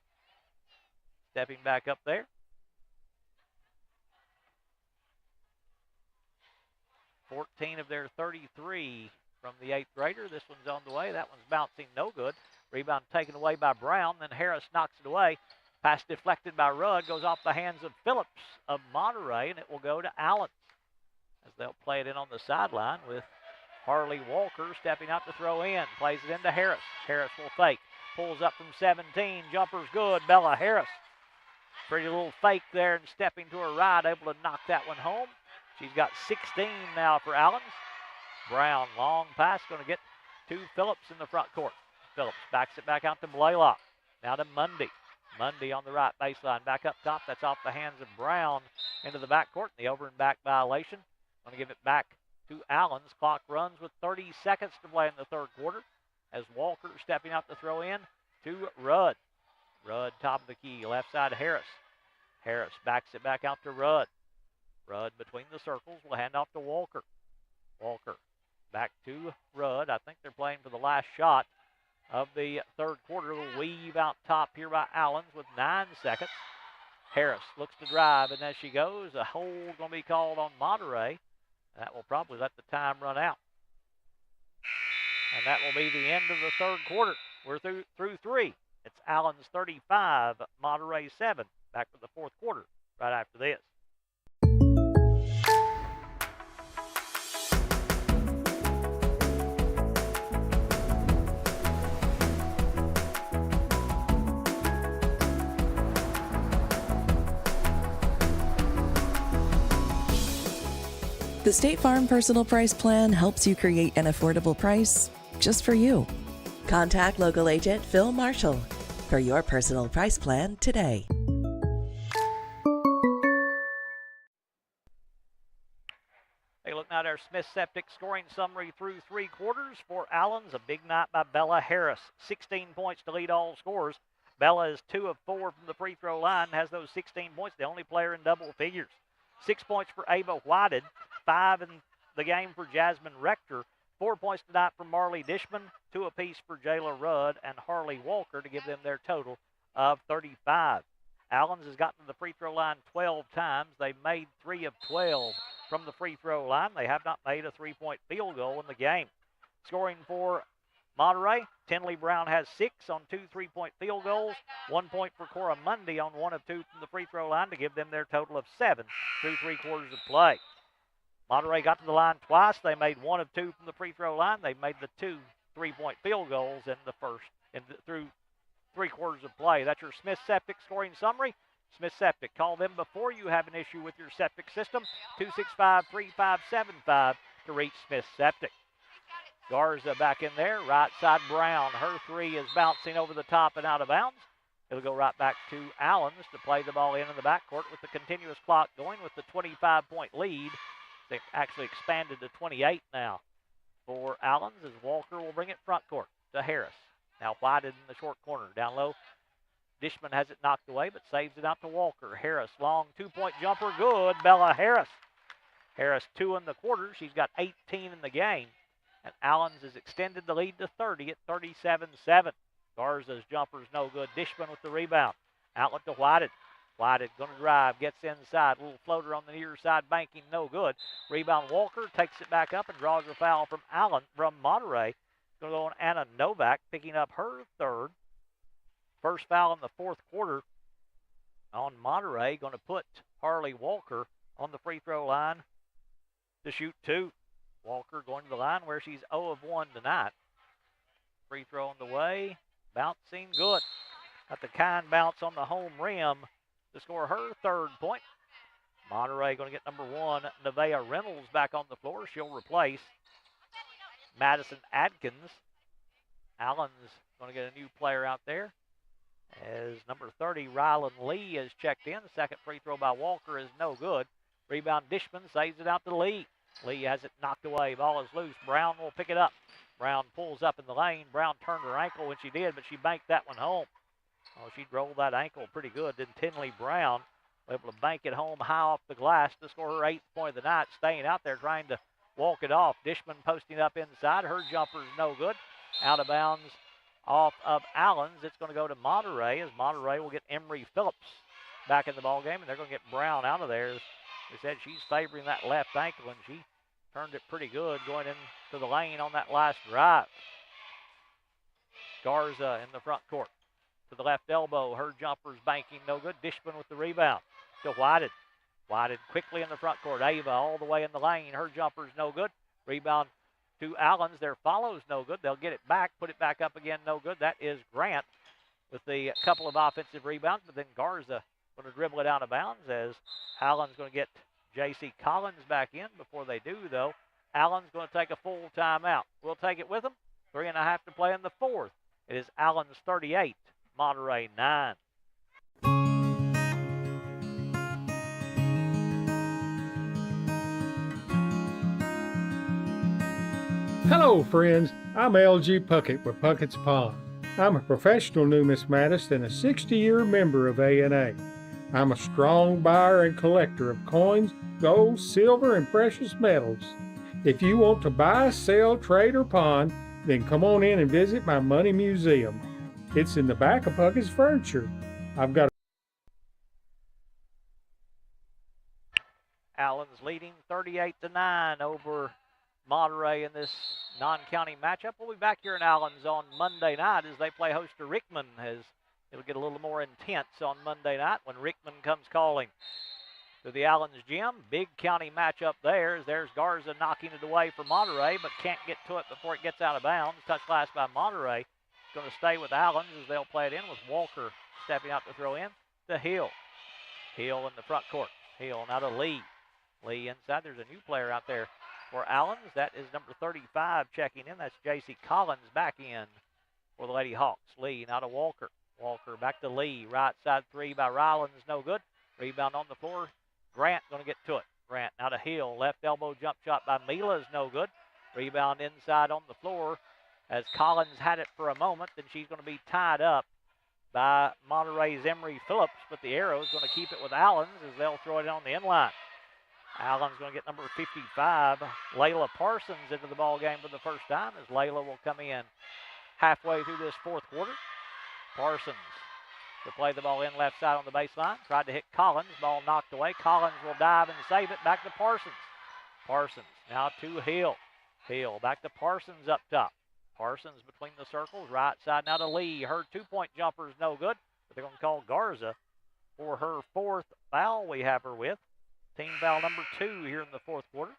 Stepping back up there. 14 of their 33 from the 8th grader. This one's on the way. That one's bouncing no good. Rebound taken away by Brown. Then Harris knocks it away. Pass deflected by Rudd. Goes off the hands of Phillips of Monterey, and it will go to Allons as they'll play it in on the sideline with Harley Walker stepping out to throw in. Plays it into Harris. Harris will fake. Pulls up from 17. Jumper's good. Bella Harris. Pretty little fake there and stepping to her right. Able to knock that one home. She's got 16 now for Allons. Brown, long pass, going to get to Phillips in the front court. Phillips backs it back out to Blaylock. Now to Mundy. Mundy on the right baseline. Back up top. That's off the hands of Brown into the backcourt. The over and back violation. Going to give it back to Allons. Clock runs with 30 seconds to play in the third quarter as Walker stepping out to throw in to Rudd. Rudd top of the key. Left side Harris. Harris backs it back out to Rudd. Rudd between the circles will hand off to Walker. Walker back to Rudd. I think they're playing for the last shot of the third quarter. The weave out top here by Allons with 9 seconds. Harris looks to drive, and as she goes, a hold going to be called on Monterey. That will probably let the time run out. And that will be the end of the third quarter. We're through 3. It's Allons 35, Monterey 7. Back for the fourth quarter right after this. The State Farm Personal Price Plan helps you create an affordable price just for you. Contact local agent Phil Marshall for your personal price plan today. Hey, look now at our Smith Septic scoring summary through 3 quarters for Allons. A big night by Bella Harris. 16 points to lead all scorers. Bella is 2 of 4 from the free throw line, has those 16 points, the only player in double figures. 6 points for Ava Whited, 5 in the game for Jasmine Rector, 4 points tonight for Marley Dishman, 2 apiece for Jayla Rudd and Harley Walker to give them their total of 35. Allons has gotten to the free throw line 12 times. They've made 3 of 12 from the free throw line. They have not made a 3-point field goal in the game. Scoring for Monterey, Tinley Brown has 6 on 2 3-point field goals. 1 point for Cora Mundy on 1 of 2 from the free throw line to give them their total of 7 through 3 quarters of play. Monterey got to the line twice. They made 1 of 2 from the free throw line. They made the 2 3-point field goals in the first through 3 quarters of play. That's your Smith Septic scoring summary. Smith Septic, call them before you have an issue with your septic system. 265-3575 to reach Smith Septic. Garza back in there, right side Brown. Her 3 is bouncing over the top and out of bounds. It'll go right back to Allons to play the ball in the backcourt with the continuous clock going with the 25-point lead. They've actually expanded to 28 now for Allons as Walker will bring it front court to Harris. Now Whited in the short corner. Down low, Dishman has it knocked away but saves it out to Walker. Harris, long 2-point jumper, good. Bella Harris. Harris 2 in the quarter. She's got 18 in the game. And Allons has extended the lead to 30 at 37-7. Garza's jumper's no good. Dishman with the rebound. Outlet to Whited. Whited going to drive, gets inside. A little floater on the near side, banking, no good. Rebound Walker takes it back up and draws a foul from Monterey. Going to go on Anna Novak, picking up her 3rd. First foul in the 4th quarter on Monterey, going to put Harley Walker on the free throw line to shoot 2. Walker going to the line where she's 0 of 1 tonight. Free throw on the way. Bouncing good. Got the kind bounce on the home rim to score her 3rd point. Monterey going to get number 1, Nevaeh Reynolds, back on the floor. She'll replace Madison Adkins. Allen's going to get a new player out there as number 30, Rylan Lee, is checked in. The 2nd free throw by Walker is no good. Rebound, Dishman saves it out to Lee. Lee has it knocked away. Ball is loose. Brown will pick it up. Brown pulls up in the lane. Brown turned her ankle when she did, but she banked that one home. Oh, she rolled that ankle pretty good. Then Tinley Brown able to bank it home high off the glass to score her 8th point of the night, staying out there trying to walk it off. Dishman posting up inside. Her jumper's no good. Out of bounds off of Allens. It's going to go to Monterey, as Monterey will get Emery Phillips back in the ball game, and they're going to get Brown out of there. As they said, she's favoring that left ankle, and she turned it pretty good going into the lane on that last drive. Garza in the front court to the left elbow. Her jumper's banking no good. Dishman with the rebound to Whited. Whited quickly in the front court. Ava all the way in the lane. Her jumper's no good. Rebound to Allens. Their follow's no good. They'll get it back, put it back up again, no good. That is Grant with the couple of offensive rebounds, but then Garza going to dribble it out of bounds as Allens going to get J.C. Collins back in. Before they do, though, Allen's going to take a full timeout. We'll take it with them. 3.5 to play in the 4th. It is Allen's 38, Monterey 9. Hello, friends. I'm L.G. Puckett with Puckett's Pond. I'm a professional numismatist and a 60-year member of A&A. I'm a strong buyer and collector of coins, gold, silver, and precious metals. If you want to buy, sell, trade, or pawn, then come on in and visit my money museum. It's in the back of Puckett's Furniture. I've got Allen's leading 38-9 over Monterey in this non-county matchup. We'll be back here in Allen's on Monday night as they play host to Rickman, as it'll get a little more intense on Monday night when Rickman comes calling to the Allen's gym. Big county matchup there. There's Garza knocking it away for Monterey, but can't get to it before it gets out of bounds. Touched last by Monterey. Going to stay with Allen's as they'll play it in with Walker stepping out to throw in to Hill. Hill in the front court. Hill now to Lee. Lee inside. There's a new player out there for Allen's. That is number 35 checking in. That's J.C. Collins back in for the Lady Hawks. Lee now to Walker. Walker back to Lee. Right side three by Rylands. No good. Rebound on the floor. Grant going to get to it. Grant now to Hill. Left elbow jump shot by Mila is no good. Rebound inside on the floor as Collins had it for a moment. Then she's going to be tied up by Monterey's Emery Phillips, but the arrow is going to keep it with Allens as they'll throw it on the inline. Allen's going to get number 55, Layla Parsons, into the ball game for the first time as Layla will come in halfway through this 4th quarter. Parsons to play the ball in left side on the baseline. Tried to hit Collins. Ball knocked away. Collins will dive and save it. Back to Parsons. Parsons now to Hill. Hill back to Parsons up top. Parsons between the circles. Right side now to Lee. Her 2-point jumper is no good, but they're going to call Garza for her 4th foul we have her with. Team foul number 2 here in the 4th quarter.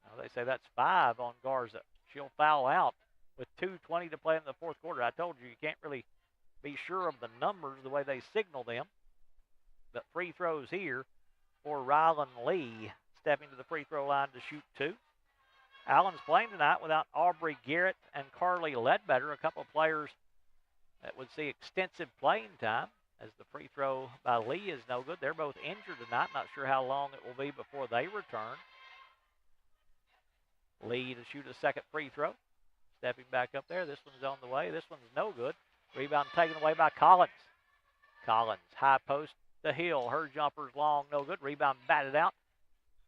Now they say that's 5 on Garza. She'll foul out with 2:20 to play in the 4th quarter. I told you can't really be sure of the numbers the way they signal them. But free throws here for Rylan Lee, stepping to the free throw line to shoot 2. Allen's playing tonight without Aubrey Garrett and Carly Ledbetter, a couple of players that would see extensive playing time, as the free throw by Lee is no good. They're both injured tonight. Not sure how long it will be before they return. Lee to shoot a 2nd free throw. Stepping back up there. This one's on the way. This one's no good. Rebound taken away by Collins. Collins, high post to Hill. Her jumper's long, no good. Rebound batted out.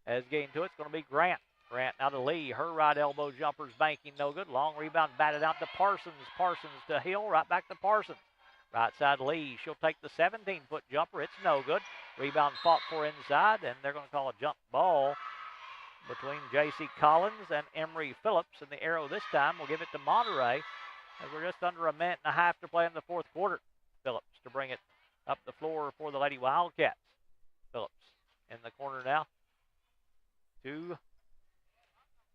As getting to it, it's going to be Grant. Grant now to Lee. Her right elbow jumper's banking, no good. Long rebound batted out to Parsons. Parsons to Hill. Right back to Parsons. Right side Lee. She'll take the 17-foot jumper. It's no good. Rebound fought for inside, and they're going to call a jump ball between J.C. Collins and Emery Phillips. And the arrow this time will give it to Monterey, as we're just under a minute and a half to play in the 4th quarter. Phillips to bring it up the floor for the Lady Wildcats. Phillips in the corner now. 2.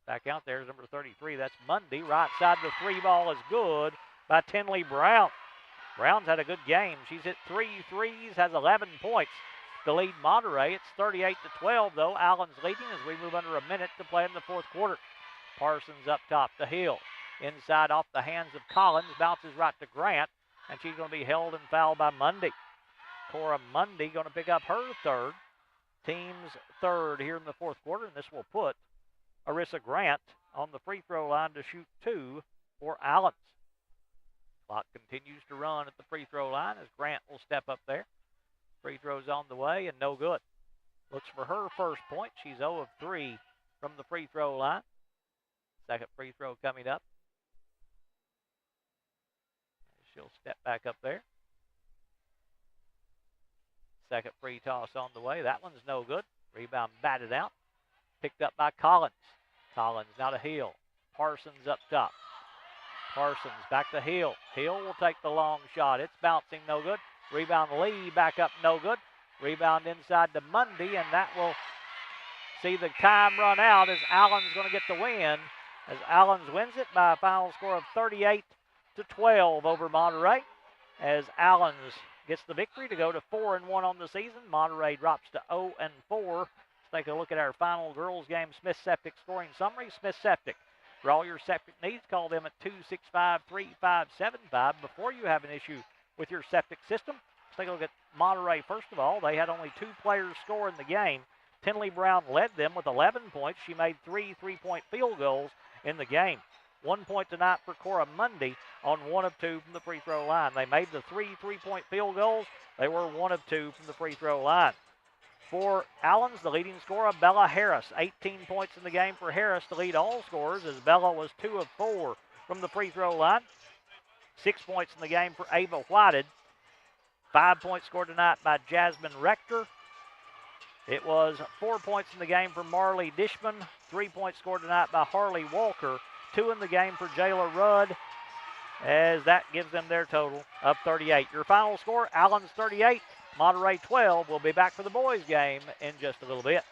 Back out there is number 33. That's Mundy. Right side, the 3 ball is good by Tinley Brown. Brown's had a good game. She's hit 3 threes, has 11 points to lead Monterey. It's 38-12, though. Allen's leading as we move under a minute to play in the fourth quarter. Parsons up top to Hill. Inside off the hands of Collins. Bounces right to Grant, and she's going to be held and fouled by Mundy. Cora Mundy going to pick up her third. Team's third here in the fourth quarter, and this will put Arissa Grant on the free throw line to shoot 2 for Allens. Clock continues to run at the free throw line as Grant will step up there. Free throws on the way and no good. Looks for her first point. She's 0 of 3 from the free throw line. Second free throw coming up. She'll step back up there. Second free toss on the way. That one's no good. Rebound batted out. Picked up by Collins. Collins now to Hill. Parsons up top. Parsons back to Hill. Hill will take the long shot. It's bouncing, no good. Rebound Lee back up, no good. Rebound inside to Mundy, and that will see the time run out as Allen's going to get the win. As Allens wins it by a final score of 38-12 over Monterey. As Allens gets the victory to go to 4-1 on the season. Monterey drops to 0-4. Let's take a look at our final girls game Smith Septic scoring summary. Smith Septic. For all your septic needs, call them at 265-3575 before you have an issue with your septic system. Let's take a look at Monterey first of all. They had only 2 players score in the game. Tinley Brown led them with 11 points. She made 3 3-point field goals in the game. 1 point tonight for Cora Mundy on 1 of 2 from the free throw line. They made the 3 3-point field goals. They were 1 of 2 from the free throw line. For Allens, the leading scorer, Bella Harris. 18 points in the game for Harris to lead all scorers as Bella was 2 of 4 from the free throw line. 6 points in the game for Ava Whited. 5 points scored tonight by Jasmine Rector. It was 4 points in the game for Marley Dishman. 3 points scored tonight by Harley Walker. 2 in the game for Jayla Rudd, as that gives them their total of 38. Your final score, Allens 38, Monterey 12. We'll be back for the boys game in just a little bit.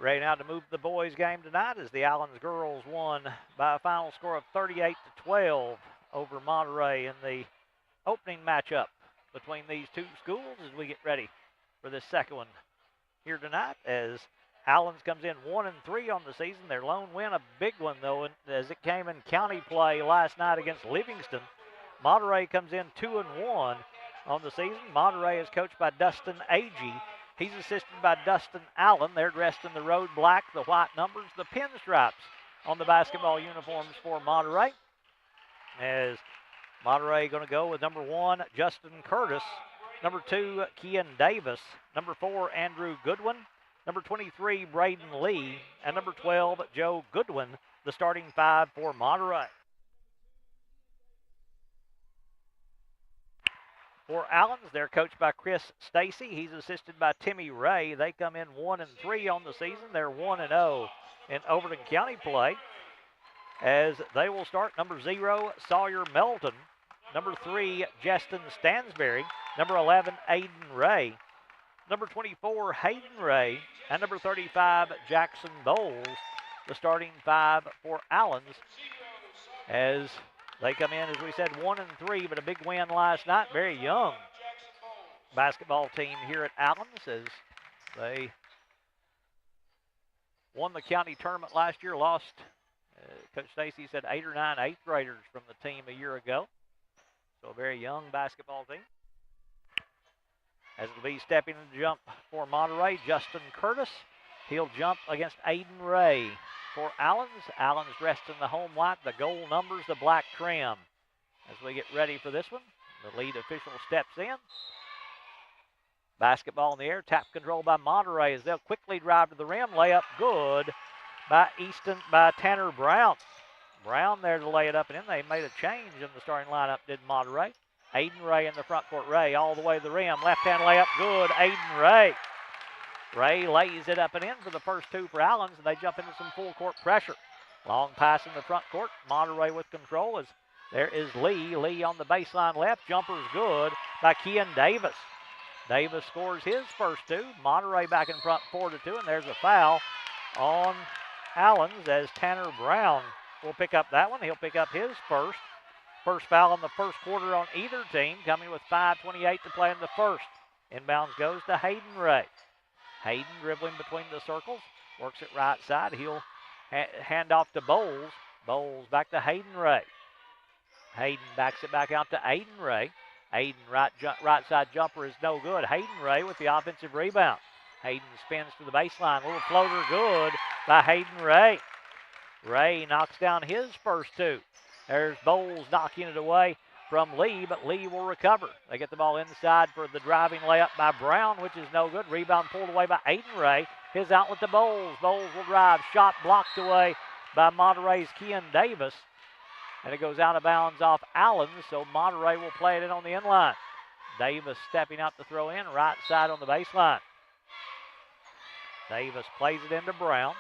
Ready now to move the boys' game tonight as the Allens girls won by a final score of 38-12 over Monterey in the opening matchup between these two schools as we get ready for this second one here tonight as Allens comes in 1-3 on the season. Their lone win, a big one though, as it came in county play last night against Livingston. Monterey comes in 2-1 on the season. Monterey is coached by Dustin Agee. He's assisted by Dustin Allen. They're dressed in the road black, the white numbers, the pinstripes on the basketball uniforms for Monterey. As Monterey going to go with number 1, Justin Curtis, number 2, Kian Davis, number 4, Andrew Goodwin, number 23, Braden Lee, and number 12, Joe Goodwin, the starting 5 for Monterey. For Allens, they're coached by Chris Stacy. He's assisted by Timmy Ray. They come in 1-3 on the season. They're 1-0 in Overton County play. As they will start, number 0, Sawyer Melton. Number 3, Justin Stansberry. Number 11, Aiden Ray. Number 24, Hayden Ray. And number 35, Jackson Bowles, the starting 5 for Allens. As they come in, as we said, 1-3, but a big win last night. Very young basketball team here at Allens as they won the county tournament last year, lost, Coach Stacy said 8 or 9 8th graders from the team a year ago. So a very young basketball team. As it'll be stepping in the jump for Monterey, Justin Curtis. He'll jump against Aiden Ray. For Allens, Allens dressed in the home white, the gold numbers, the black trim. As we get ready for this one, the lead official steps in. Basketball in the air, tap control by Monterey as they'll quickly drive to the rim. Layup good by Tanner Brown. Brown there to lay it up and in. They made a change in the starting lineup, did Monterey. Aiden Ray in the front court. Ray all the way to the rim. Left-hand layup good. Aiden Ray. Ray lays it up and in for the first 2 for Allens, and they jump into some full court pressure. Long pass in the front court. Monterey with control as there is Lee. Lee on the baseline left. Jumper's good by Kian Davis. Davis scores his first 2. Monterey back in front 4-2, and there's a foul on Allens as Tanner Brown will pick up that one. He'll pick up his first. First foul in the first quarter on either team, coming with 5:28 to play in the first. Inbounds goes to Hayden Ray. Hayden dribbling between the circles, works it right side. He'll hand off to Bowles. Bowles back to Hayden Ray. Hayden backs it back out to Aiden Ray. Aiden right side jumper is no good. Hayden Ray with the offensive rebound. Hayden spins to the baseline. Little floater good by Hayden Ray. Ray knocks down his first 2. There's Bowles knocking it away from Lee, but Lee will recover. They get the ball inside for the driving layup by Brown, which is no good. Rebound pulled away by Aiden Ray. His outlet to Bowles. Bowles will drive. Shot blocked away by Monterey's Kian Davis. And it goes out of bounds off Allens, so Monterey will play it in on the inline. Davis stepping out to throw in, right side on the baseline. Davis plays it into Brown.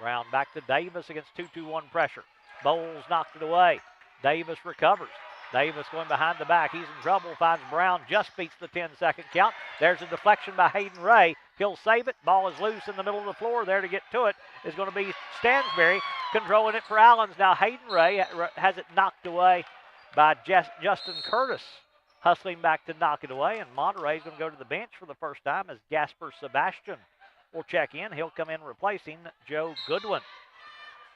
Brown back to Davis against 2-2-1 pressure. Bowles knocked it away. Davis recovers. Davis going behind the back. He's in trouble. Finds Brown. Just beats the 10-second count. There's a deflection by Hayden Ray. He'll save it. Ball is loose in the middle of the floor. There to get to it is going to be Stansberry controlling it for Allens. Now Hayden Ray has it knocked away by Justin Curtis. Hustling back to knock it away. And Monterey's going to go to the bench for the first time as Gasper Sebastian will check in. He'll come in replacing Joe Goodwin.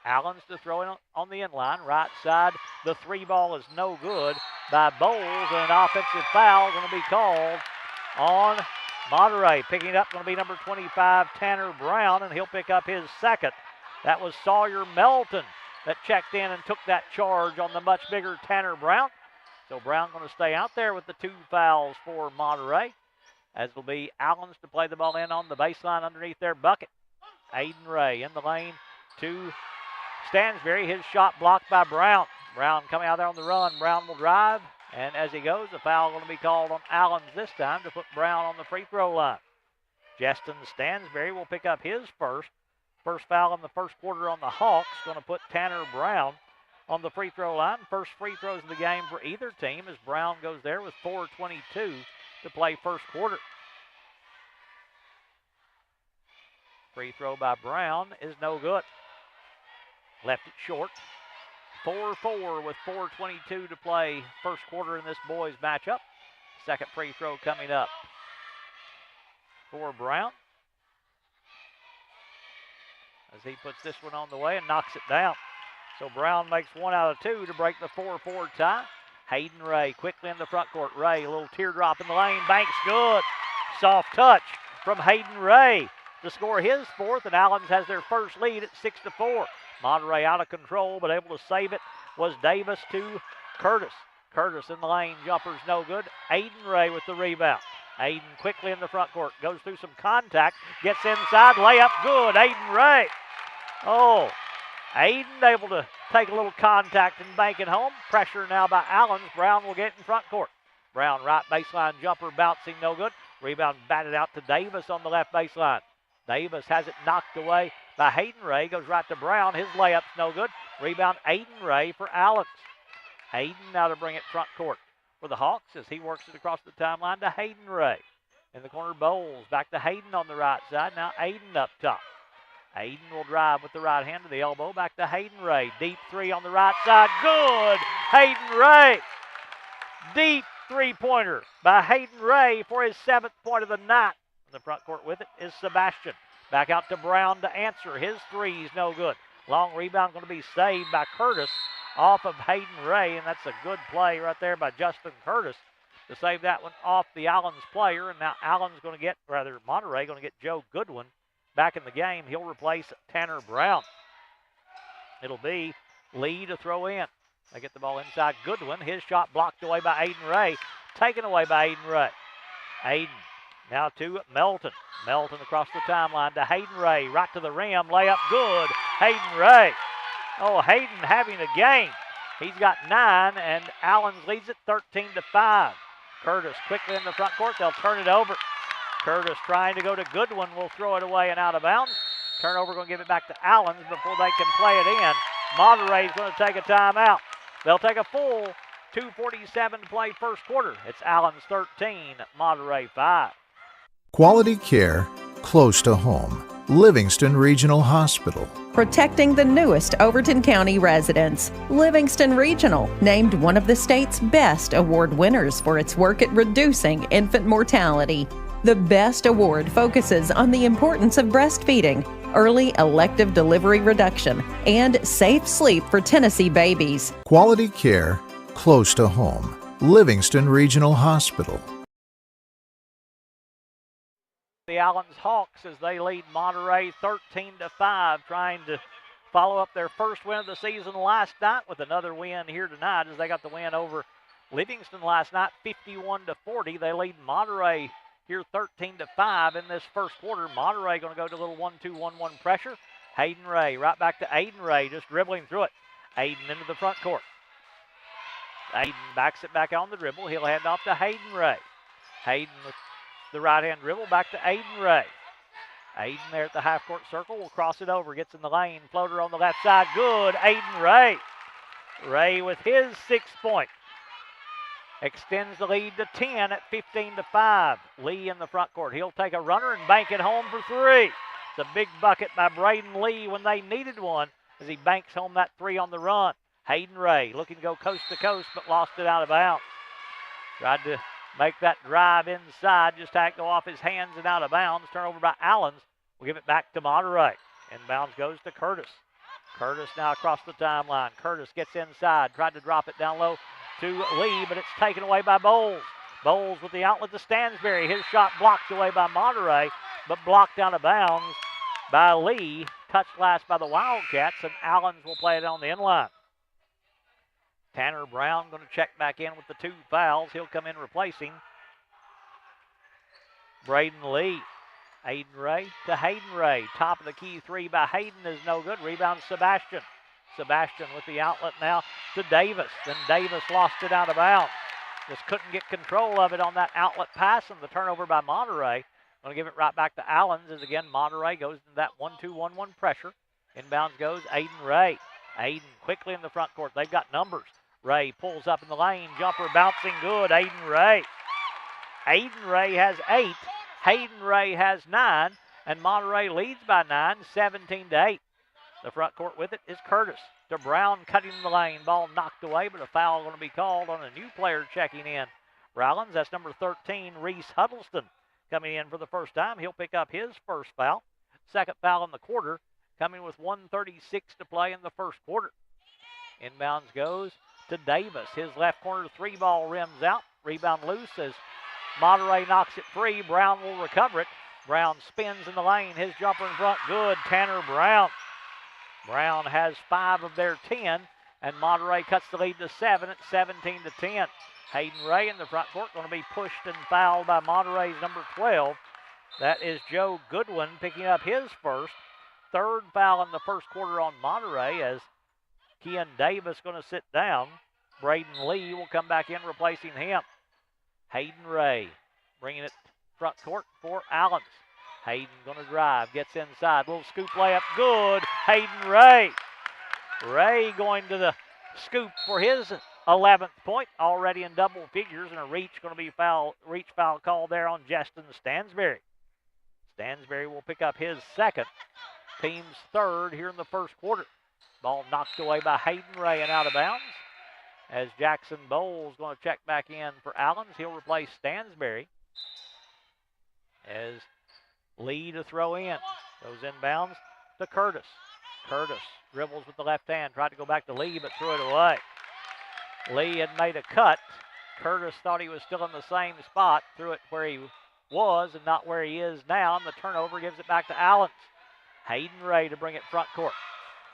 Allens to throw in on the inline. Right side, the 3 ball is no good by Bowles, and an offensive foul going to be called on Monterey. Picking it up going to be number 25, Tanner Brown, and he'll pick up his second. That was Sawyer Melton that checked in and took that charge on the much bigger Tanner Brown. So Brown going to stay out there with the 2 fouls for Monterey, as it'll be Allens to play the ball in on the baseline underneath their bucket. Aiden Ray in the lane to Stansberry. His shot blocked by Brown. Brown coming out there on the run. Brown will drive, and as he goes, the foul going to be called on Allens this time to put Brown on the free throw line. Justin Stansberry will pick up his first. First foul in the first quarter on the Hawks, going to put Tanner Brown on the free throw line. First free throws of the game for either team as Brown goes there with 4:22 to play first quarter. Free throw by Brown is no good. Left it short. 4-4 with 4:22 to play first quarter in this boys matchup. Second free throw coming up for Brown as he puts this one on the way and knocks it down. So Brown makes 1 out of 2 to break the 4-4 tie. Hayden Ray quickly in the front court. Ray, a little teardrop in the lane. Banks good. Soft touch from Hayden Ray to score his fourth, and Allens has their first lead at 6-4. Monterey out of control, but able to save it was Davis to Curtis. Curtis in the lane, jumper's no good. Aiden Ray with the rebound. Aiden quickly in the front court, goes through some contact, gets inside, layup good. Aiden Ray. Oh, Aiden able to take a little contact and bank it home. Pressure now by Allens. Brown will get in front court. Brown right baseline jumper bouncing no good. Rebound batted out to Davis on the left baseline. Davis has it knocked away by Hayden Ray. Goes right to Brown. His layup's no good. Rebound Aiden Ray for Allens. Hayden now to bring it front court for the Hawks as he works it across the timeline to Hayden Ray. In the corner, Bowles back to Hayden on the right side. Now Aiden up top. Aiden will drive with the right hand to the elbow. Back to Hayden Ray. Deep three on the right side. Good. Hayden Ray. Deep three-pointer by Hayden Ray for his 7th point of the night. In the front court with it is Sebastian. Back out to Brown to answer. His three's no good. Long rebound going to be saved by Curtis off of Hayden Ray, and that's a good play right there by Justin Curtis to save that one off the Allens player. And now Allens going to get, rather Monterey going to get Joe Goodwin back in the game. He'll replace Tanner Brown. It'll be Lee to throw in. They get the ball inside Goodwin. His shot blocked away by Aiden Ray. Taken away by Aiden Ray. Aiden now to Melton. Melton across the timeline to Hayden Ray. Right to the rim. Layup good. Hayden Ray. Oh, Hayden having a game. He's got 9, and Allens leads it 13-5. Curtis quickly in the front court. They'll turn it over. Curtis trying to go to Goodwin. Will throw it away and out of bounds. Turnover going to give it back to Allens before they can play it in. Monterey's going to take a timeout. They'll take a full 2:47 to play first quarter. It's Allens 13, Monterey 5. Quality care close to home. Livingston Regional Hospital. Protecting the newest Overton County residents. Livingston Regional, named one of the state's best award winners for its work at reducing infant mortality. The BEST Award focuses on the importance of breastfeeding, early elective delivery reduction, and safe sleep for Tennessee babies. Quality care close to home. Livingston Regional Hospital. The Allens Hawks as they lead Monterey 13-5, trying to follow up their first win of the season last night with another win here tonight as they got the win over Livingston last night 51-40. They lead Monterey here 13-5 in this first quarter. Monterey going to go to a little 1-2-1-1 pressure. Hayden Ray right back to Aiden Ray, just dribbling through it. Aiden into the front court. Aiden backs it back on the dribble. He'll hand off to Hayden Ray. Hayden with the right-hand dribble back to Aiden Ray. Aiden there at the half-court circle will cross it over, gets in the lane, floater on the left side, good. Aiden Ray. Ray with his 6th point. Extends the lead to 10 at 15-5. Lee in the front court. He'll take a runner and bank it home for 3. It's a big bucket by Braden Lee when they needed one as he banks home that 3 on the run. Hayden Ray looking to go coast to coast but lost it out of bounds. Tried to make that drive inside, just had to go off his hands and out of bounds. Turnover by Allens. We'll give it back to Monterey. Inbounds goes to Curtis. Curtis now across the timeline. Curtis gets inside, tried to drop it down low to Lee, but it's taken away by Bowles. Bowles with the outlet to Stansberry. His shot blocked away by Monterey, but blocked out of bounds by Lee. Touched last by the Wildcats, and Allens will play it on the inline. Tanner Brown going to check back in with the 2 fouls. He'll come in replacing Braden Lee. Aiden Ray to Hayden Ray. Top of the key 3 by Hayden is no good. Rebound Sebastian. Sebastian with the outlet now to Davis. Then Davis lost it out of bounds. Just couldn't get control of it on that outlet pass, and the turnover by Monterey. Going to give it right back to Allens as again Monterey goes into that 1-2-1-1 pressure. Inbounds goes Aiden Ray. Aiden quickly in the front court. They've got numbers. Ray pulls up in the lane. Jumper bouncing good. Aiden Ray. Aiden Ray has 8. Hayden Ray has 9. and Monterey leads by 9, 17-8. The front court with it is Curtis to Brown, cutting the lane. Ball knocked away, but a foul going to be called on a new player checking in for Allens. That's number 13, Reese Huddleston, coming in for the first time. He'll pick up his first foul. Second foul in the quarter, coming with 1:36 to play in the first quarter. Inbounds goes to Davis. His left corner three-ball rims out. Rebound loose as Monterey knocks it free. Brown will recover it. Brown spins in the lane. His jumper in front, good. Tanner Brown. Brown has 5 of their 10, and Monterey cuts the lead to 7 at 17-10. Hayden Ray in the front court going to be pushed and fouled by Monterey's number 12. That is Joe Goodwin picking up his first. Third foul in the first quarter on Monterey as Kean Davis going to sit down. Braden Lee will come back in replacing him. Hayden Ray bringing it front court for Allens. Hayden going to drive, gets inside, little scoop layup, good. Hayden Ray. Ray going to the scoop for his 11th point, already in double figures, and a reach going to be reach foul call there on Justin Stansberry. Stansberry will pick up his second, team's third here in the first quarter. Ball knocked away by Hayden Ray and out of bounds as Jackson Bowles going to check back in for Allens. He'll replace Stansberry as Lee to throw in. Goes inbounds to Curtis. Curtis dribbles with the left hand, tried to go back to Lee, but threw it away. Lee had made a cut. Curtis thought he was still in the same spot, threw it where he was and not where he is now, and the turnover gives it back to Allens. Hayden Ray to bring it front court.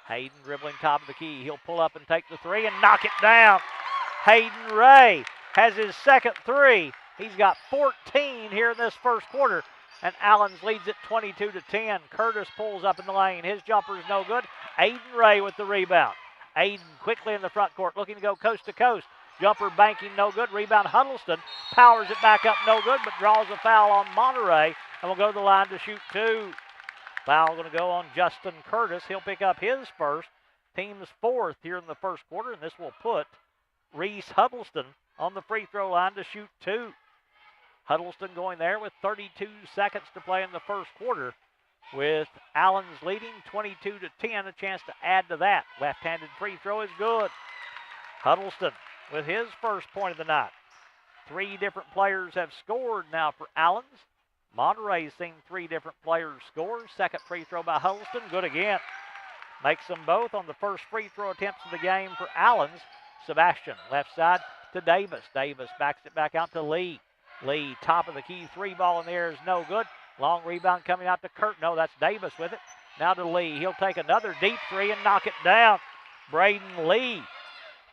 Hayden dribbling top of the key. He'll pull up and take the three and knock it down. Hayden Ray has his second three. He's got 14 here in this first quarter, and Allens leads it 22-10. Curtis pulls up in the lane. His jumper is no good. Aiden Ray with the rebound. Aiden quickly in the front court, looking to go coast to coast. Jumper banking, no good. Rebound Huddleston powers it back up, no good, but draws a foul on Monterey and will go to the line to shoot two. Foul going to go on Justin Curtis. He'll pick up his first, team's fourth here in the first quarter, and this will put Reese Huddleston on the free throw line to shoot two. Huddleston going there with 32 seconds to play in the first quarter, with Allens leading 22-10, a chance to add to that. Left-handed free throw is good. Huddleston with his first point of the night. 3 different players have scored now for Allens. Monterey's seen 3 different players score. Second free throw by Huddleston, good again. Makes them both on the first free throw attempts of the game for Allens. Sebastian, left side to Davis. Davis backs it back out to Lee. Lee, top of the key, 3-ball in the air is no good. Long rebound coming out to Kurt. No, that's Davis with it. Now to Lee. He'll take another deep three and knock it down. Braden Lee,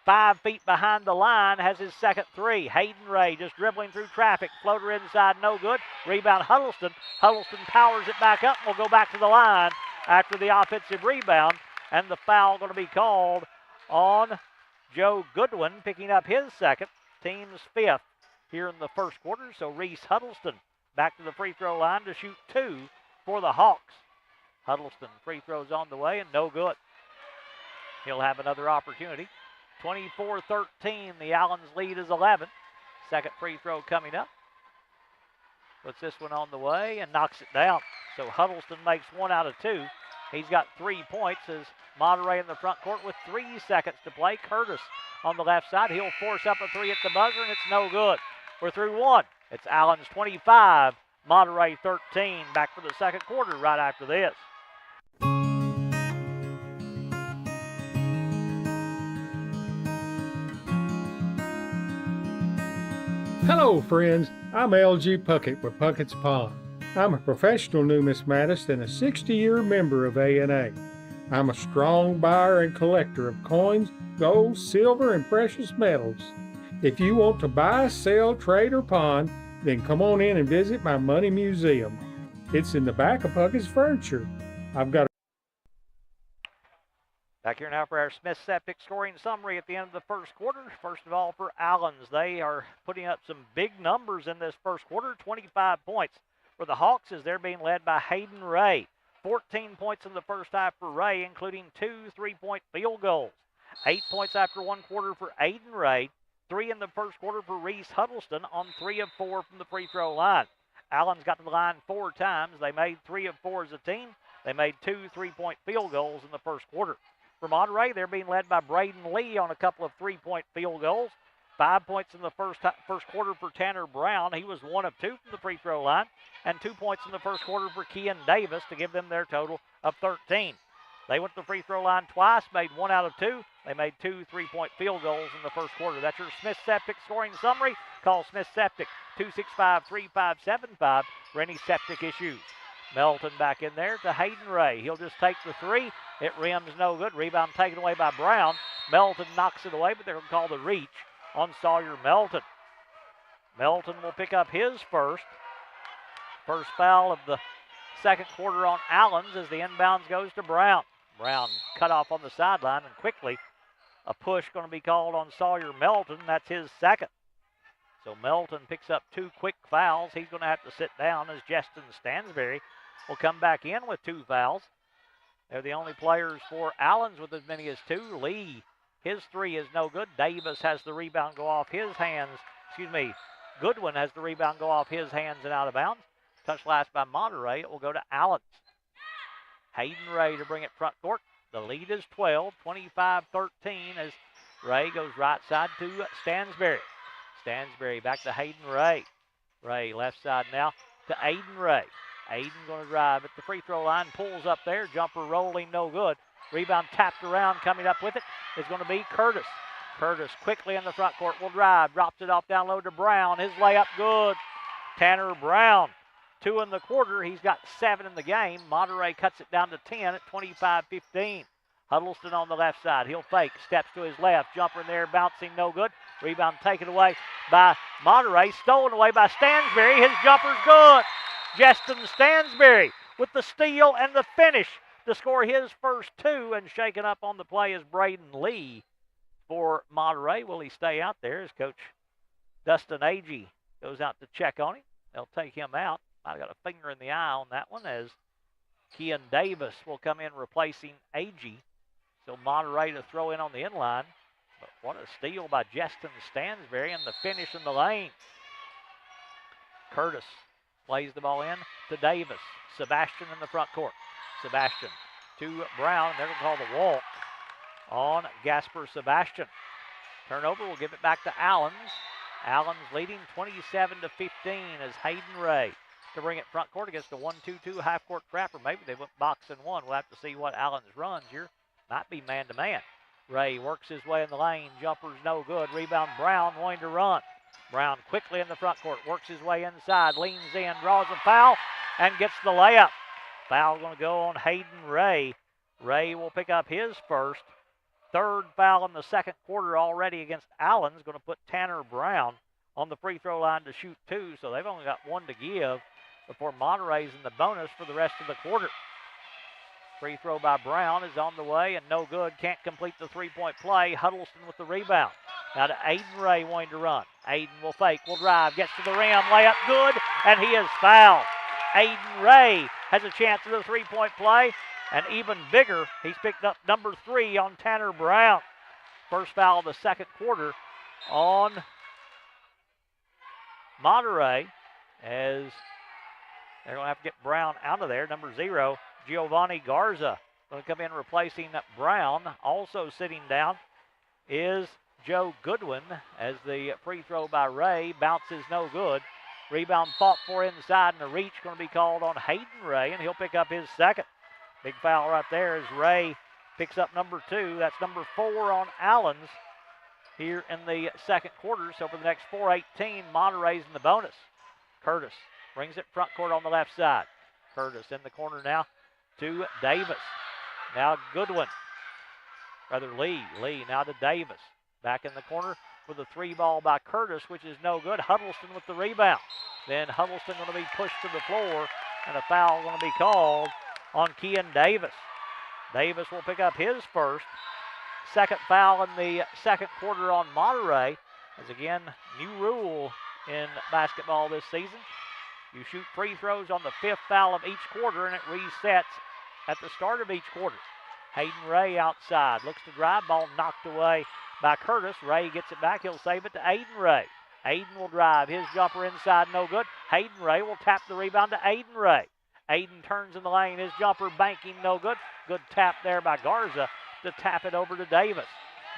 5 feet behind the line, has his second three. Hayden Ray just dribbling through traffic. Floater inside, no good. Rebound Huddleston. Huddleston powers it back up and will go back to the line after the offensive rebound. And the foul going to be called on Joe Goodwin, picking up his second, team's 5th here in the first quarter. So Reese Huddleston back to the free throw line to shoot 2 for the Hawks. Huddleston, free throws on the way and no good. He'll have another opportunity. 24-13, the Allens lead is 11. Second free throw coming up. Puts this one on the way and knocks it down. So Huddleston makes 1 out of 2. He's got 3 points as Monterey in the front court with 3 seconds to play. Curtis on the left side. He'll force up a 3 at the buzzer, and it's no good. We're through 1. It's Allens 25, Monterey 13. Back for the second quarter right after this. Hello, friends. I'm L.G. Puckett with Puckett's Pond. I'm a professional numismatist and a 60-year member of A&A. I'm a strong buyer and collector of coins, gold, silver, and precious metals. If you want to buy, sell, trade, or pawn, then come on in and visit my money museum. It's in the back of Puckett's Furniture. I've got Back here now for our Smith Septic scoring summary at the end of the first quarter. First of all, for Allens, they are putting up some big numbers in this first quarter, 25 points. For the Hawks, as they're being led by Hayden Ray. 14 points in the first half for Ray, including 2 3-point field goals. 8 points after 1 quarter for Aiden Ray. 3 in the first quarter for Reese Huddleston on 3 of 4 from the free throw line. Allens got to the line 4 times. They made 3 of 4 as a team. They made 2 3-point field goals in the first quarter. For Monterey, they're being led by Braden Lee on a couple of 3-point field goals. 5 points in the first quarter for Tanner Brown. He was 1 of 2 from the free throw line. And 2 points in the first quarter for Kean Davis to give them their total of 13. They went to the free throw line twice, made 1 out of 2. They made 2 3-point field goals in the first quarter. That's your Smith Septic scoring summary. Call Smith Septic 265-3575 for any septic issues. Melton back in there to Hayden Ray. He'll just take the 3. It rims no good. Rebound taken away by Brown. Melton knocks it away, but they're going to call the reach on Sawyer Melton. Melton will pick up his first foul of the second quarter on Allens as the inbounds goes to Brown. Brown cut off on the sideline, and quickly a push going to be called on Sawyer Melton. That's his second. So Melton picks up 2 quick fouls. He's going to have to sit down as Justin Stansberry will come back in with 2 fouls. They're the only players for Allens with as many as 2. Lee, his 3 is no good. Davis has the rebound go off his hands. Goodwin has the rebound go off his hands and out of bounds. Touch last by Monterey. It will go to Allens. Hayden Ray to bring it front court. The lead is 12, 25-13 as Ray goes right side to Stansberry. Stansberry back to Hayden Ray. Ray left side now to Aiden Ray. Aiden going to drive at the free throw line, pulls up there, jumper rolling, no good. Rebound tapped around, coming up with it is going to be Curtis. Curtis quickly in the front court will drive, drops it off down low to Brown. His layup good. Tanner Brown, 2 in the quarter. He's got 7 in the game. Monterey cuts it down to 10 at 25-15. Huddleston on the left side. He'll fake, steps to his left. Jumper in there, bouncing, no good. Rebound taken away by Monterey, stolen away by Stansberry. His jumper's good. Justin Stansberry with the steal and the finish to score his first 2, and shaken up on the play is Braden Lee for Monterey. Will he stay out there as Coach Dustin Agee goes out to check on him? They'll take him out. I've got a finger in the eye on that one as Kean Davis will come in replacing Agee. So Monterey to throw in on the inline. But what a steal by Justin Stansberry, and the finish in the lane. Curtis plays the ball in to Davis. Sebastian in the front court. Sebastian to Brown. They're going to call the walk on Gasper Sebastian. Turnover will give it back to Allens. Allens leading 27-15 as Hayden Ray to bring it front court against a 1-2-2 half-court trapper. Maybe they went box and one. We'll have to see what Allens runs here. Might be man-to-man. Ray works his way in the lane. Jumper's no good. Rebound Brown wanting to run. Brown quickly in the front court. Works his way inside. Leans in. Draws a foul and gets the layup. Foul going to go on Hayden Ray. Ray will pick up his first. 3rd foul in the second quarter already against Allens. Going to put Tanner Brown on the free throw line to shoot 2. So they've only got 1 to give before Monterey's in the bonus for the rest of the quarter. Free throw by Brown is on the way and no good. Can't complete the 3-point play. Huddleston with the rebound. Now to Aiden Ray wanting to run. Aiden will fake, will drive, gets to the rim, layup good, and he is fouled. Aiden Ray has a chance at a 3-point play, and even bigger, he's picked up number 3 on Tanner Brown. First foul of the second quarter on Monterey, as they're going to have to get Brown out of there. Number 0, Giovanni Garza, going to come in replacing Brown. Also sitting down is Joe Goodwin, as the free throw by Ray bounces no good. Rebound fought for inside, and the reach going to be called on Hayden Ray, and he'll pick up his second. Big foul right there as Ray picks up number 2. That's number 4 on Allens here in the second quarter. So for the next 4:18, Monterey's in the bonus. Curtis brings it front court on the left side. Curtis in the corner now to Davis. Now Goodwin. Lee now to Davis. Back in the corner with a 3 ball by Curtis, which is no good. Huddleston with the rebound. Then Huddleston going to be pushed to the floor, and a foul going to be called on Kean Davis. Davis will pick up his first. Second foul in the second quarter on Monterey. As again, new rule in basketball this season. You shoot free throws on the 5th foul of each quarter, and it resets at the start of each quarter. Hayden Ray outside. Looks to drive. Ball knocked away by Curtis. Ray gets it back. He'll save it to Aiden Ray. Hayden will drive. His jumper inside, no good. Hayden Ray will tap the rebound to Aiden Ray. Aiden turns in the lane. His jumper banking, no good. Good tap there by Garza to tap it over to Davis.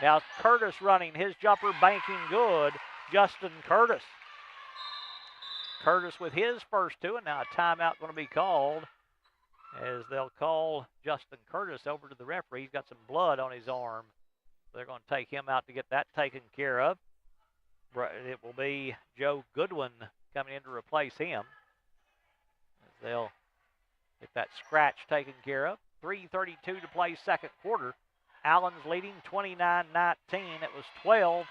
Now Curtis running. His jumper banking, good. Justin Curtis. Curtis with his first two, and now a timeout going to be called as they'll call Justin Curtis over to the referee. He's got some blood on his arm. They're going to take him out to get that taken care of. It will be Joe Goodwin coming in to replace him as they'll get that scratch taken care of. 3:32 to play second quarter. Allen's leading 29-19. It was 12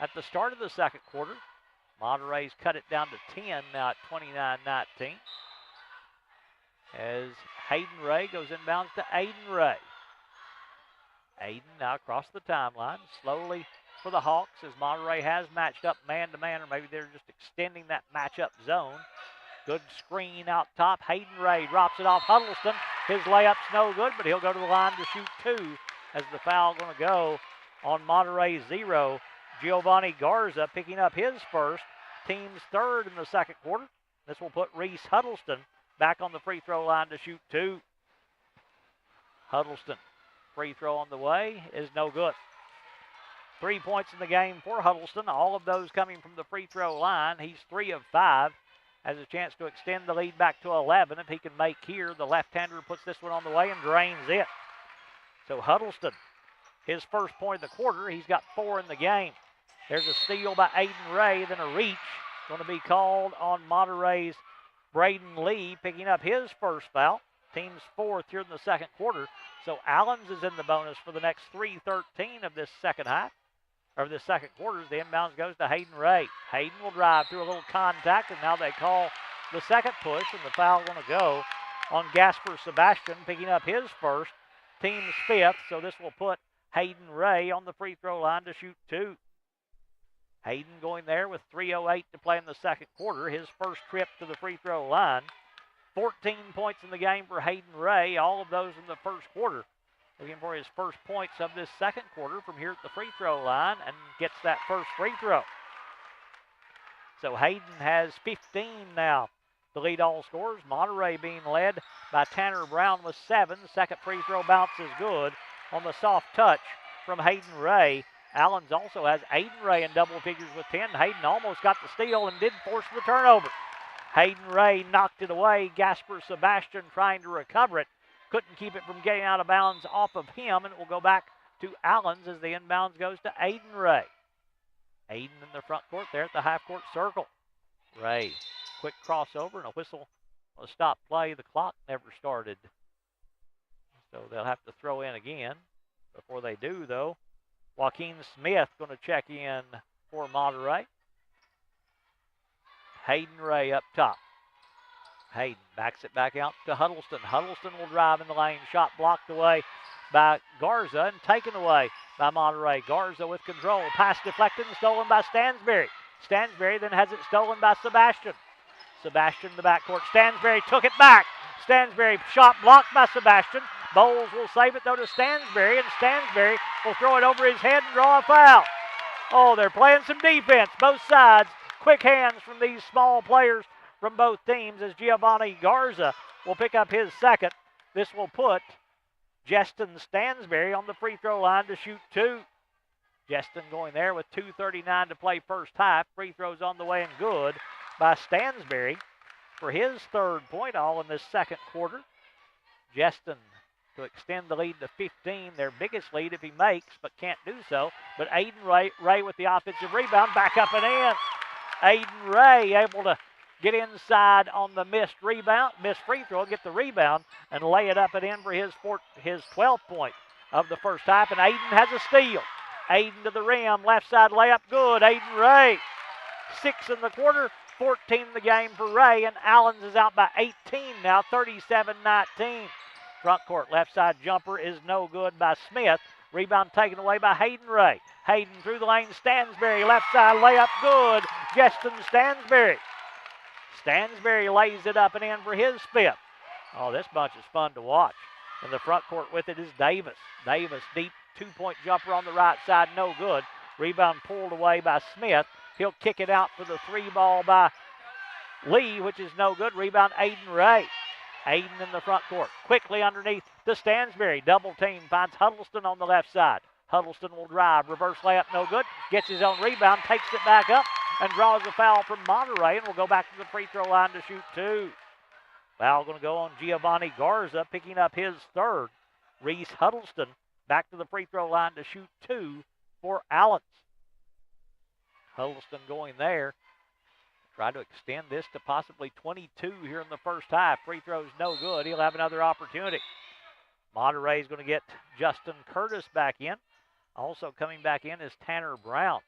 at the start of the second quarter. Monterey's cut it down to 10 now at 29-19. As Hayden Ray goes inbounds to Aiden Ray. Aiden now across the timeline, slowly for the Hawks as Monterey has matched up man-to-man, or maybe they're just extending that matchup zone. Good screen out top. Hayden Ray drops it off Huddleston. His layup's no good, but he'll go to the line to shoot two as the foul going to go on Monterey's 0. Giovanni Garza picking up his first, team's third in the second quarter. This will put Reese Huddleston back on the free throw line to shoot two. Huddleston, free throw on the way, is no good. 3 points in the game for Huddleston, all of those coming from the free throw line. He's 3 of 5. Has a chance to extend the lead back to 11. If he can make here, the left-hander puts this one on the way and drains it. So Huddleston, his first point of the quarter, he's got 4 in the game. There's a steal by Aiden Ray, then a reach. Going to be called on Monterey's Braden Lee, picking up his first foul. Team's 4th here in the second quarter. So Allens is in the bonus for the next 3:13 of this second half. Or this second quarter. The inbounds goes to Hayden Ray. Hayden will drive through a little contact, and now they call the second push, and the foul going to go on Gasper Sebastian, picking up his first, team's 5th. So this will put Hayden Ray on the free throw line to shoot two. Hayden going there with 3:08 to play in the second quarter. His first trip to the free throw line. 14 points in the game for Hayden Ray, all of those in the first quarter. Looking for his first points of this second quarter from here at the free throw line and gets that first free throw. So Hayden has 15 now to lead all scorers. Monterey being led by Tanner Brown with 7. Second free throw bounce is good on the soft touch from Hayden Ray. Allens also has Aiden Ray in double figures with 10. Hayden almost got the steal and did force the turnover. Hayden Ray knocked it away. Gasper Sebastian trying to recover it. Couldn't keep it from getting out of bounds off of him, and it will go back to Allens as the inbounds goes to Aiden Ray. Aiden in the front court there at the half-court circle. Ray, quick crossover and a whistle. A stop play. The clock never started. So they'll have to throw in again. Before they do, though, Joaquin Smith going to check in for Monterey. Hayden Ray up top. Hayden backs it back out to Huddleston. Huddleston will drive in the lane. Shot blocked away by Garza and taken away by Monterey. Garza with control. Pass deflected and stolen by Stansberry. Stansberry then has it stolen by Sebastian. Sebastian in the backcourt. Stansberry took it back. Stansberry shot blocked by Sebastian. Bowles will save it though to Stansberry, and Stansberry will throw it over his head and draw a foul. Oh, they're playing some defense, both sides. Quick hands from these small players from both teams as Giovanni Garza will pick up his second. This will put Justin Stansberry on the free throw line to shoot two. Justin going there with 2:39 to play first half. Free throws on the way and good by Stansberry for his third point all in this second quarter. Justin to extend the lead to 15, their biggest lead if he makes, but can't do so. But Aiden Ray with the offensive rebound, back up and in. Aiden Ray able to get inside on the missed free throw, get the rebound, and lay it up and in for his 12th point of the first half. And Aiden has a steal. Aiden to the rim, left side layup, good. Aiden Ray, 6 in the quarter, 14 in the game for Ray, and Allens is out by 18 now, 37-19. Front court left side jumper is no good by Smith. Rebound taken away by Hayden Ray. Hayden through the lane, Stansberry, left side layup, good. Justin Stansberry. Stansberry lays it up and in for his 5th. Oh, this bunch is fun to watch. In the front court with it is Davis. Davis, deep 2-point jumper on the right side, no good. Rebound pulled away by Smith. He'll kick it out for the 3 ball by Lee, which is no good. Rebound, Aiden Ray. Aiden in the front court. Quickly underneath to Stansberry. Double team. Finds Huddleston on the left side. Huddleston will drive. Reverse layup, no good. Gets his own rebound. Takes it back up and draws a foul from Monterey and will go back to the free throw line to shoot 2. Foul going to go on Giovanni Garza, picking up his 3rd. Reese Huddleston back to the free throw line to shoot 2 for Allens. Huddleston going there. Try to extend this to possibly 22 here in the first half. Free throw's no good. He'll have another opportunity. Monterey's going to get Justin Curtis back in. Also coming back in is Tanner Brown.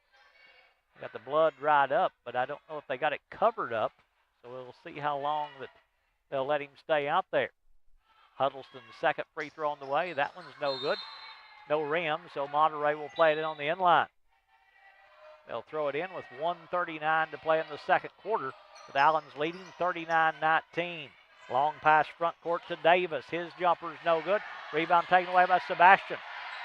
Got the blood dried up, but I don't know if they got it covered up. So we'll see how long that they'll let him stay out there. Huddleston's second free throw on the way. That one's no good. No rim, so Monterey will play it in on the inline. They'll throw it in with 1:39 to play in the second quarter, with Allens leading 39-19. Long pass front court to Davis. His jumper's no good. Rebound taken away by Sebastian.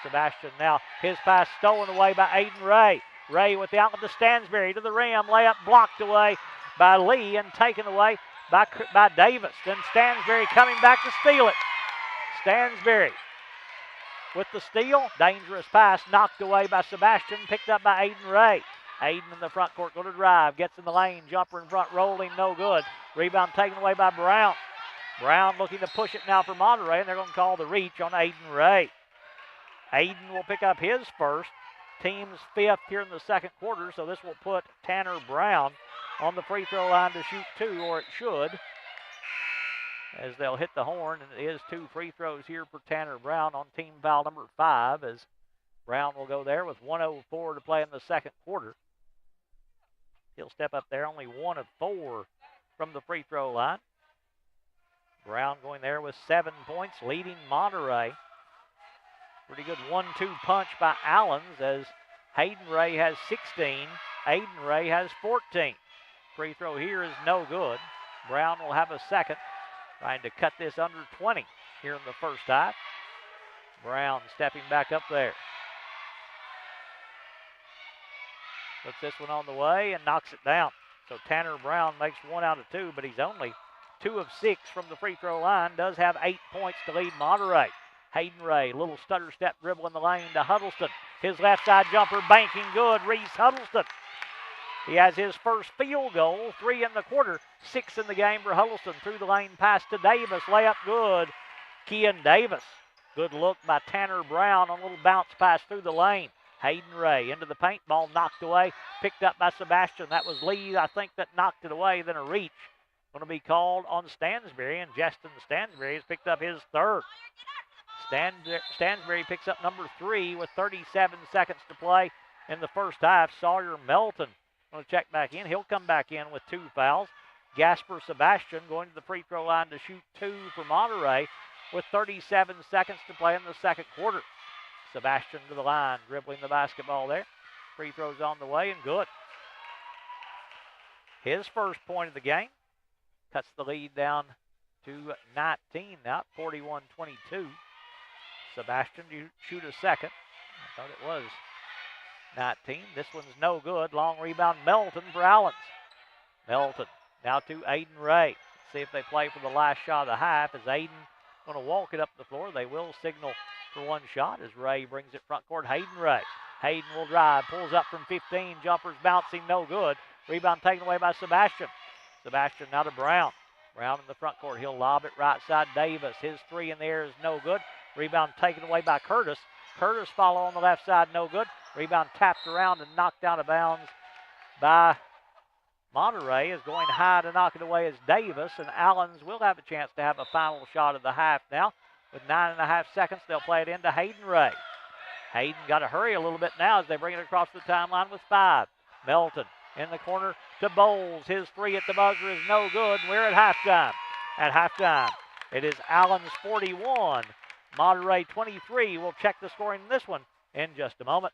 Sebastian now, his pass stolen away by Aiden Ray. Ray with the outlet to Stansberry to the rim. Layup blocked away by Lee and taken away by Davis. Then Stansberry coming back to steal it. Stansberry with the steal. Dangerous pass knocked away by Sebastian. Picked up by Aiden Ray. Aiden in the front court going to drive. Gets in the lane. Jumper in front rolling. No good. Rebound taken away by Brown. Brown looking to push it now for Monterey, and they're going to call the reach on Aiden Ray. Aiden will pick up his first. Team's 5th here in the second quarter, so this will put Tanner Brown on the free throw line to shoot 2, or it should, as they'll hit the horn, and it is 2 free throws here for Tanner Brown on team foul number 5, as Brown will go there with 1:04 to play in the second quarter. He'll step up there, only 1 of 4 from the free throw line. Brown going there with 7 points, leading Monterey. Pretty good 1-2 punch by Allens, as Hayden Ray has 16. Aiden Ray has 14. Free throw here is no good. Brown will have a second, trying to cut this under 20 here in the first half. Brown stepping back up there. Puts this one on the way and knocks it down. So Tanner Brown makes 1 out of 2, but he's only 2 of 6 from the free throw line. Does have 8 points to lead Monterey. Hayden Ray, little stutter step dribble in the lane to Huddleston. His left side jumper banking good. Reese Huddleston. He has his first field goal, 3 in the quarter, 6 in the game for Huddleston. Through the lane pass to Davis. Layup good. Kean Davis. Good look by Tanner Brown on a little bounce pass through the lane. Hayden Ray into the paint. Ball knocked away. Picked up by Sebastian. That was Lee, I think, that knocked it away. Then a reach. Going to be called on Stansberry, and Justin Stansberry has picked up his 3rd. Stansberry picks up number 3 with 37 seconds to play in the first half. Sawyer Melton going to check back in. He'll come back in with 2 fouls. Gasper Sebastian going to the free throw line to shoot 2 for Monterey with 37 seconds to play in the second quarter. Sebastian to the line, dribbling the basketball there. Free throws on the way and good. His first point of the game cuts the lead down to 19 now, 41-22. Sebastian, you shoot a second. I thought it was 19. This one's no good. Long rebound, Melton for Allens. Melton now to Aiden Ray. See if they play for the last shot of the half. As Aiden going to walk it up the floor, they will signal for 1 shot as Ray brings it front court. Hayden Ray. Hayden will drive, pulls up from 15. Jumpers bouncing, no good. Rebound taken away by Sebastian. Sebastian now to Brown. Brown in the front court. He'll lob it right side. Davis. His 3 in the air is no good. Rebound taken away by Curtis. Curtis follow on the left side, no good. Rebound tapped around and knocked out of bounds by Monterey. Is going high to knock it away as Davis, and Allens will have a chance to have a final shot of the half now. With 9.5 seconds, they'll play it into Hayden Ray. Hayden got to hurry a little bit now as they bring it across the timeline with 5. Melton in the corner to Bowles. His 3 at the buzzer is no good. We're at halftime. At halftime, it is Allens 41, Monterey 23. We'll check the scoring in this one in just a moment.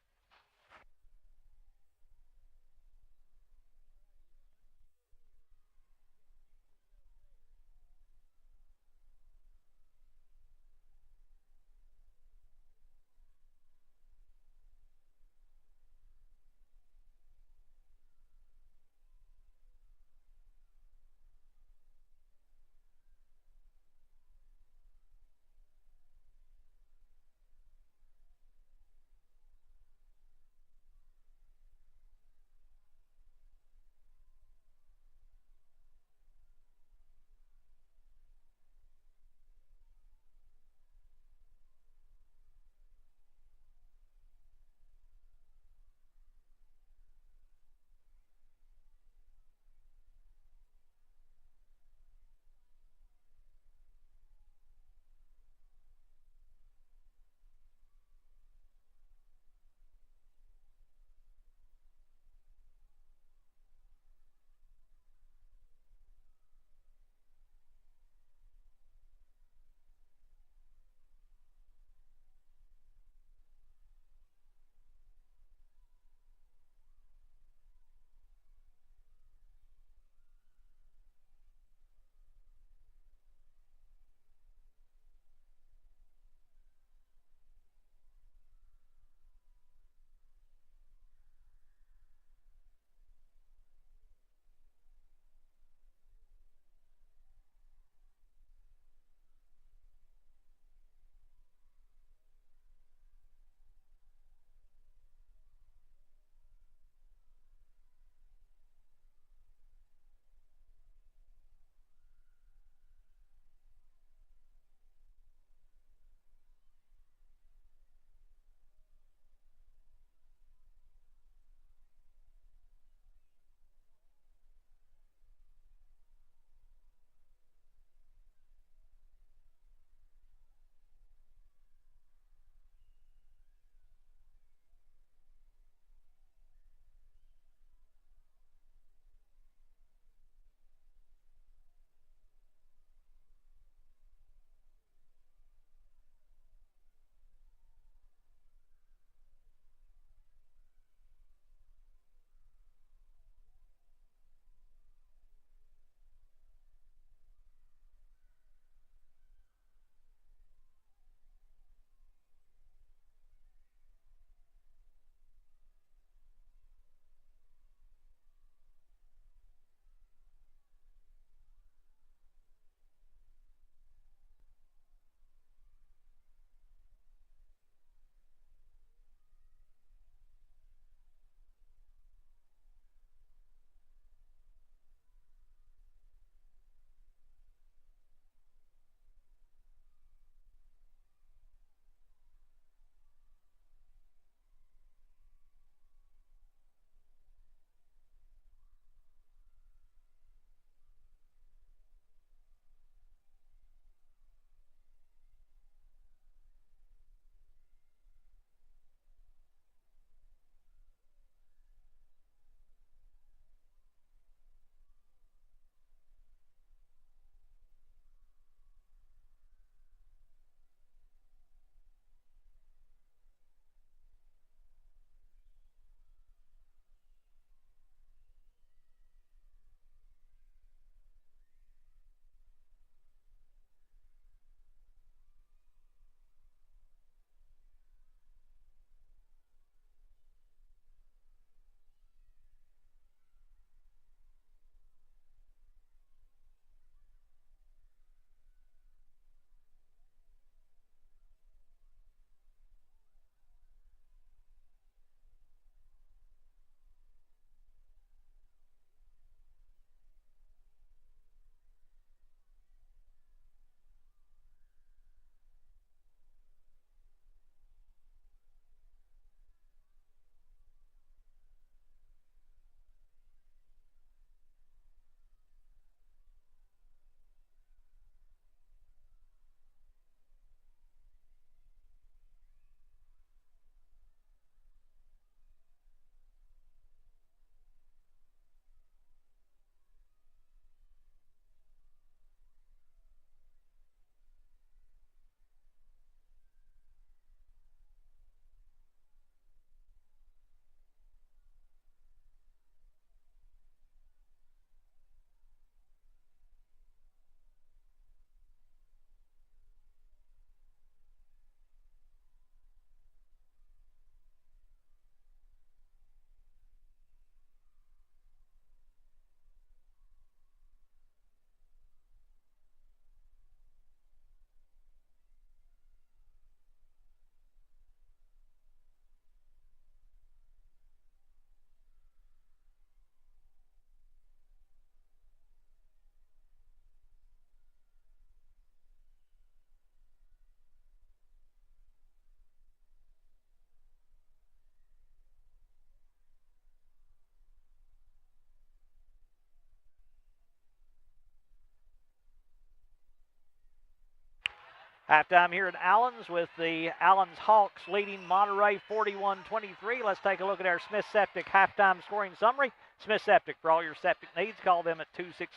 Halftime here at Allens with the Allens Hawks leading Monterey 41-23. Let's take a look at our Smith Septic halftime scoring summary. Smith Septic, for all your septic needs, call them at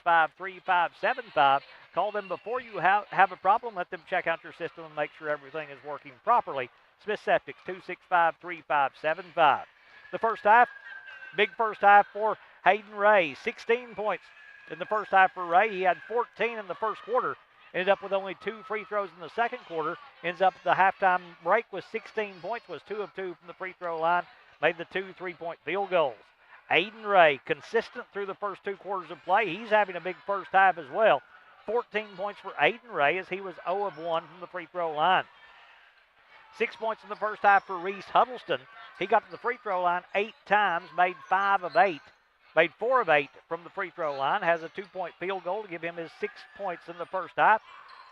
265-3575. Call them before you have a problem. Let them check out your system and make sure everything is working properly. Smith Septic, 265-3575. The first half, big first half for Hayden Ray. 16 points in the first half for Ray. He had 14 in the first quarter. Ended up with only 2 free throws in the second quarter. Ends up at the halftime break with 16 points, was 2 of 2 from the free throw line. Made the 2 3-point field goals. Aiden Ray, consistent through the first 2 quarters of play. He's having a big first half as well. 14 points for Aiden Ray as he was 0 of 1 from the free throw line. 6 points in the first half for Reese Huddleston. He got to the free throw line 8 times, made 5 of 8. Made 4 of 8 from the free throw line. Has a 2-point field goal to give him his 6 points in the first half.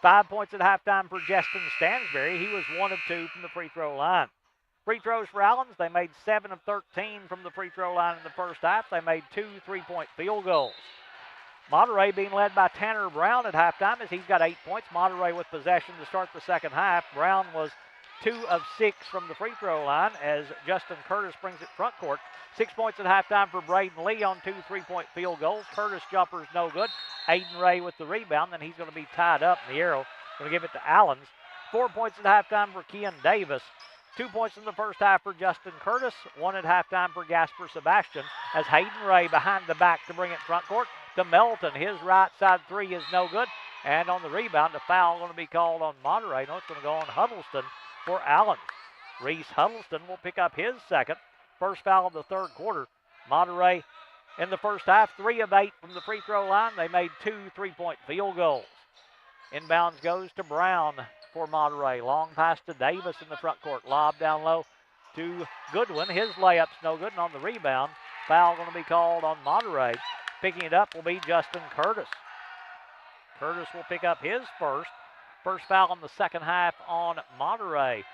5 points at halftime for Justin Stansberry. He was 1 of 2 from the free throw line. Free throws for Allens. They made 7 of 13 from the free throw line in the first half. They made 2 3-point field goals. Monterey being led by Tanner Brown at halftime as he's got 8 points. Monterey with possession to start the second half. Brown was 2 of 6 from the free throw line as Justin Curtis brings it front court. 6 points at halftime for Braden Lee on 2 3-point field goals. Curtis jumper's no good. Aiden Ray with the rebound, then he's going to be tied up in the arrow. Going to give it to Allens. 4 points at halftime for Kean Davis. 2 points in the first half for Justin Curtis. 1 at halftime for Gasper Sebastian as Hayden Ray behind the back to bring it front court to Melton. His right side 3 is no good. And on the rebound, a foul going to be called on Monterey. No, it's going to go on Huddleston for Allens. Reese Huddleston will pick up his second. First foul of the third quarter. Monterey in the first half, 3 of 8 from the free throw line. They made 2 3-point field goals. Inbounds goes to Brown for Monterey. Long pass to Davis in the front court. Lob down low to Goodwin. His layup's no good, and on the rebound, foul going to be called on Monterey. Picking it up will be Justin Curtis. Curtis will pick up his first. First foul in the second half on Monterey.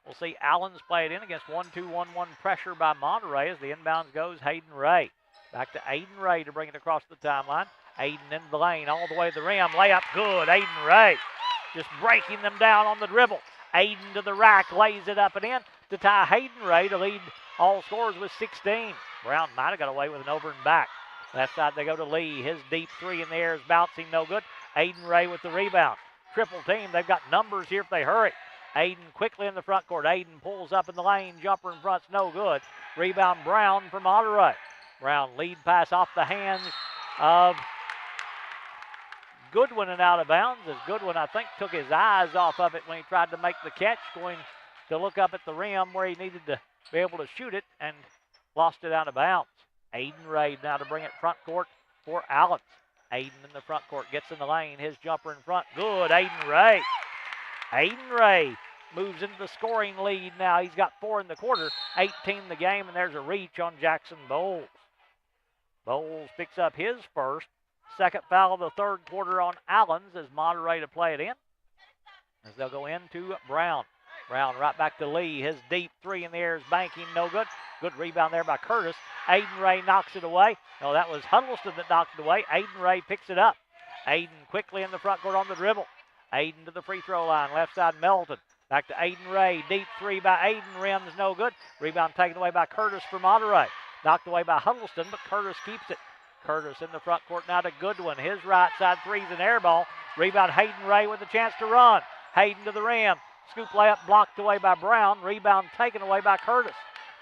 We'll see Allens play it in against 1-2-1-1 pressure by Monterey as the inbounds goes Hayden Ray. Back to Aiden Ray to bring it across the timeline. Aiden in the lane all the way to the rim. Layup good. Aiden Ray just breaking them down on the dribble. Aiden to the rack, lays it up and in to tie Hayden Ray to lead all scorers with 16. Brown might have got away with an over and back. Left side they go to Lee. His deep 3 in the air is bouncing no good. Aiden Ray with the rebound. Triple team. They've got numbers here if they hurry. Aiden quickly in the front court. Aiden pulls up in the lane. Jumper in front's no good. Rebound Brown for Monterey. Brown lead pass off the hands of Goodwin and out of bounds as Goodwin, I think, took his eyes off of it when he tried to make the catch, going to look up at the rim where he needed to be able to shoot it and lost it out of bounds. Aiden Ray now to bring it front court for Allens. Aiden in the front court gets in the lane. His jumper in front. Good. Aiden Ray. Aiden Ray moves into the scoring lead now. He's got 4 in the quarter, 18 in the game, and there's a reach on Jackson Bowles. Bowles picks up his first. Second foul of the third quarter on Allens as Monterey to play it in. As they'll go into Brown. Brown right back to Lee. His deep 3 in the air is banking, no good. Good rebound there by Curtis. Aiden Ray knocks it away. No, that was Huddleston that knocked it away. Aiden Ray picks it up. Aiden quickly in the front court on the dribble. Aiden to the free throw line. Left side Melton. Back to Aiden Ray. Deep 3 by Aiden. Rim's no good. Rebound taken away by Curtis for Monterey. Knocked away by Huddleston, but Curtis keeps it. Curtis in the front court now to Goodwin. His right side 3's an air ball. Rebound Hayden Ray with a chance to run. Hayden to the rim. Scoop layup blocked away by Brown. Rebound taken away by Curtis.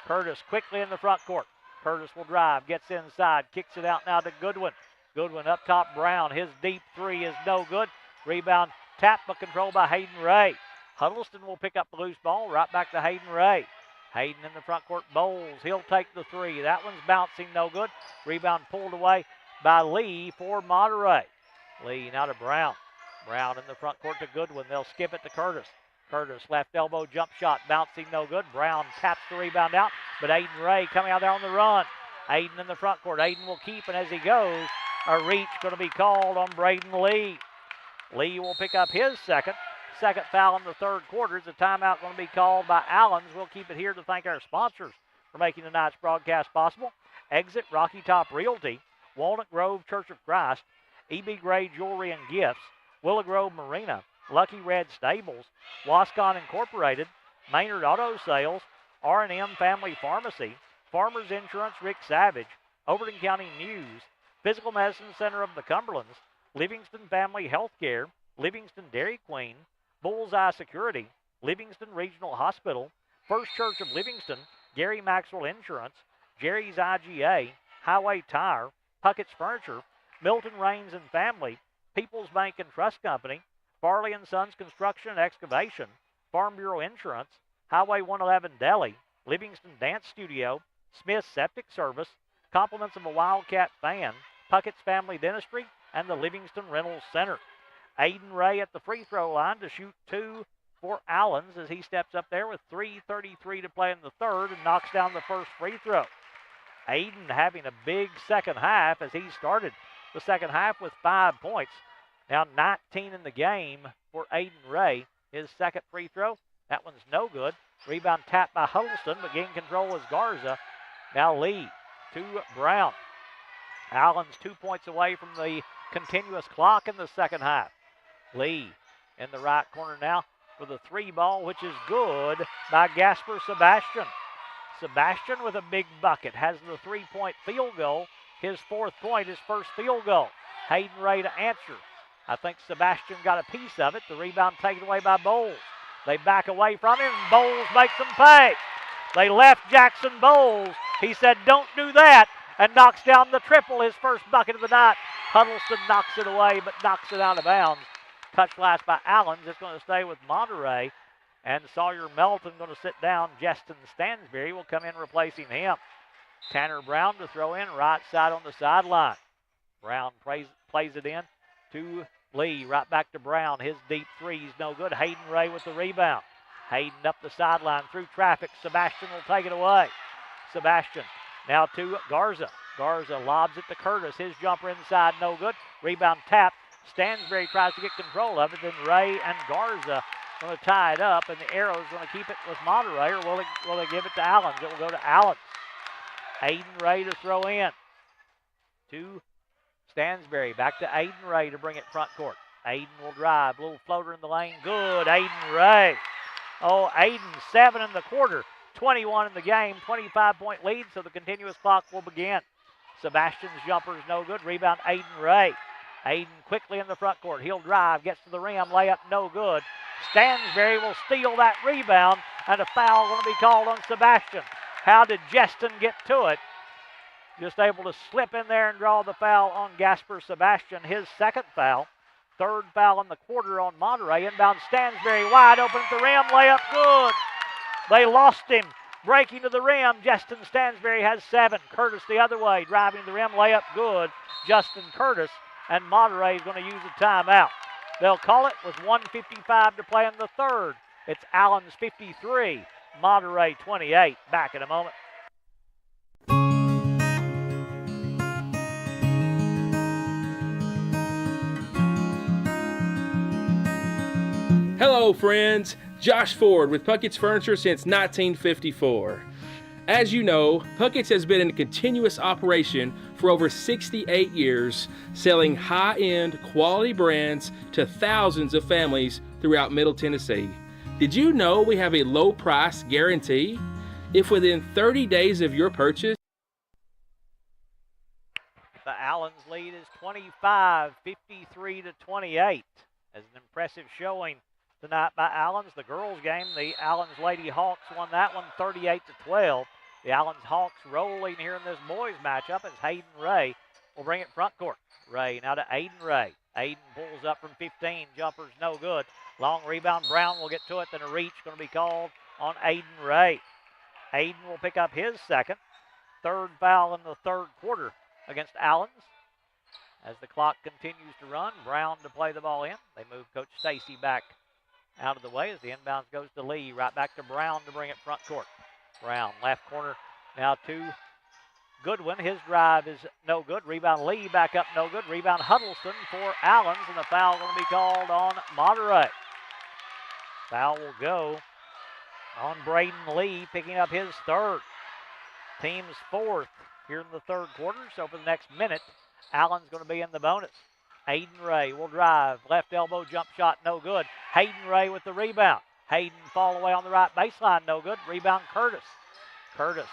Curtis quickly in the front court. Curtis will drive, gets inside, kicks it out now to Goodwin. Goodwin up top, Brown. His deep 3 is no good. Rebound tapped but controlled by Hayden Ray. Huddleston will pick up the loose ball right back to Hayden Ray. Hayden in the front court, Bowles. He'll take the 3. That one's bouncing no good. Rebound pulled away by Lee for Monterey. Lee now to Brown. Brown in the front court to Goodwin. They'll skip it to Curtis. Curtis left elbow jump shot bouncing no good. Brown taps the rebound out, but Aiden Ray coming out there on the run. Aiden in the front court. Aiden will keep, and as he goes, a reach going to be called on Braden Lee. Lee will pick up his second. Second foul in the third quarter. Is a timeout going to be called by Allens. We'll keep it here to thank our sponsors for making tonight's broadcast possible. Exit Rocky Top Realty, Walnut Grove Church of Christ, E.B. Gray Jewelry and Gifts, Willow Grove Marina, Lucky Red Stables, Wascon Incorporated, Maynard Auto Sales, R&M Family Pharmacy, Farmers Insurance Rick Savage, Overton County News, Physical Medicine Center of the Cumberlands, Livingston Family Healthcare, Livingston Dairy Queen, Bullseye Security, Livingston Regional Hospital, First Church of Livingston, Gary Maxwell Insurance, Jerry's IGA, Highway Tire, Puckett's Furniture, Milton Rains and Family, People's Bank and Trust Company, Farley and Sons Construction and Excavation, Farm Bureau Insurance, Highway 111 Deli, Livingston Dance Studio, Smith's Septic Service, compliments of a Wildcat fan, Puckett's Family Dentistry, and the Livingston Rental Center. Aiden Ray at the free throw line to shoot 2 for Allens as he steps up there with 3:33 to play in the third and knocks down the first free throw. Aiden having a big second half as he started the second half with 5 points. Now 19 in the game for Aiden Ray. His second free throw, that one's no good. Rebound tapped by Huddleston, but getting control is Garza. Now Lee to Brown. Allens 2 points away from the continuous clock in the second half. Lee in the right corner now for the 3 ball, which is good by Gasper Sebastian. Sebastian with a big bucket has the 3-point field goal. His 4th point, his first field goal. Hayden Ray to answer. I think Sebastian got a piece of it. The rebound taken away by Bowles. They back away from him, and Bowles makes them pay. They left Jackson Bowles. He said, don't do that, and knocks down the triple, his first bucket of the night. Huddleston knocks it away, but knocks it out of bounds. Touch last by Allens. It's going to stay with Monterey. And Sawyer Melton going to sit down. Justin Stansberry will come in replacing him. Tanner Brown to throw in, right side on the sideline. Brown plays it in to Lee, right back to Brown. His deep three's no good. Hayden Ray with the rebound. Hayden up the sideline through traffic. Sebastian will take it away. Sebastian now to Garza. Garza lobs it to Curtis. His jumper inside, no good. Rebound tap. Stansberry tries to get control of it. Then Ray and Garza going to tie it up, and the Arrows going to keep it with Monterey, or will they give it to Allens? It will go to Allens. Aiden Ray to throw in to Stansberry. Back to Aiden Ray to bring it front court. Aiden will drive. Little floater in the lane. Good. Aiden Ray. Oh, Aiden 7 in the quarter. 21 in the game. 25-point lead, so the continuous clock will begin. Sebastian's jumper is no good. Rebound Aiden Ray. Aiden quickly in the front court. He'll drive. Gets to the rim. Layup no good. Stansberry will steal that rebound, and a foul going to be called on Sebastian. How did Justin get to it? Just able to slip in there and draw the foul on Gasper Sebastian. His second foul. 3rd foul in the quarter on Monterey. Inbound Stansberry wide open at the rim. Layup good. They lost him. Breaking to the rim. Justin Stansberry has 7. Curtis the other way. Driving to the rim. Layup good. Justin Curtis. And Monterey is going to use a timeout. They'll call it with 1:55 to play in the third. It's Allens 53, Monterey 28. Back in a moment. Hello, friends. Josh Ford with Puckett's Furniture since 1954. As you know, Puckett's has been in continuous operation for over 68 years, selling high-end quality brands to thousands of families throughout Middle Tennessee. Did you know we have a low price guarantee? If within 30 days of your purchase, the Allens lead is 25, 53 to 28. As an impressive showing tonight by Allens. The girls' game, the Allens Lady Hawks won that one 38 to 12. The Allens Hawks rolling here in this boys matchup as Hayden Ray will bring it front court. Ray now to Aiden Ray. Aiden pulls up from 15. Jumper's no good. Long rebound. Brown will get to it. Then a reach going to be called on Aiden Ray. Aiden will pick up his second. 3rd foul in the 3rd quarter against Allens. As the clock continues to run, Brown to play the ball in. They move Coach Stacy back out of the way as the inbounds goes to Lee. Right back to Brown to bring it front court. Brown, left corner, now to Goodwin. His drive is no good. Rebound Lee, back up, no good. Rebound Huddleston for Allens, and the foul going to be called on Monterey. Foul will go on Braden Lee, picking up his 3rd. Team's 4th here in the 3rd quarter, so for the next minute, Allen's going to be in the bonus. Hayden Ray will drive. Left elbow jump shot, no good. Hayden Ray with the rebound. Hayden fall away on the right baseline, no good. Rebound Curtis. Curtis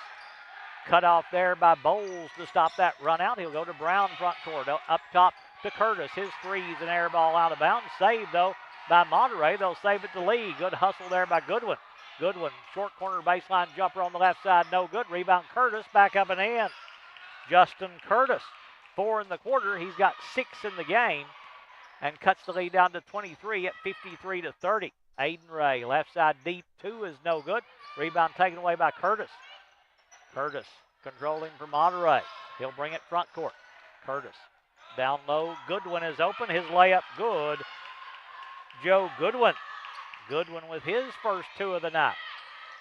cut off there by Bowles to stop that run out. He'll go to Brown front court. Up top to Curtis. His three's an air ball out of bounds. Saved, though, by Monterey. They'll save it to Lee. Good hustle there by Goodwin. Goodwin, short corner baseline jumper on the left side, no good. Rebound Curtis, back up and in. Justin Curtis, 4 in the quarter. He's got 6 in the game and cuts the lead down to 23 at 53-30. Aiden Ray, left side deep, 2 is no good. Rebound taken away by Curtis. Curtis controlling for Monterey. He'll bring it front court. Curtis down low. Goodwin is open. His layup good. Joe Goodwin. Goodwin with his first 2 of the night.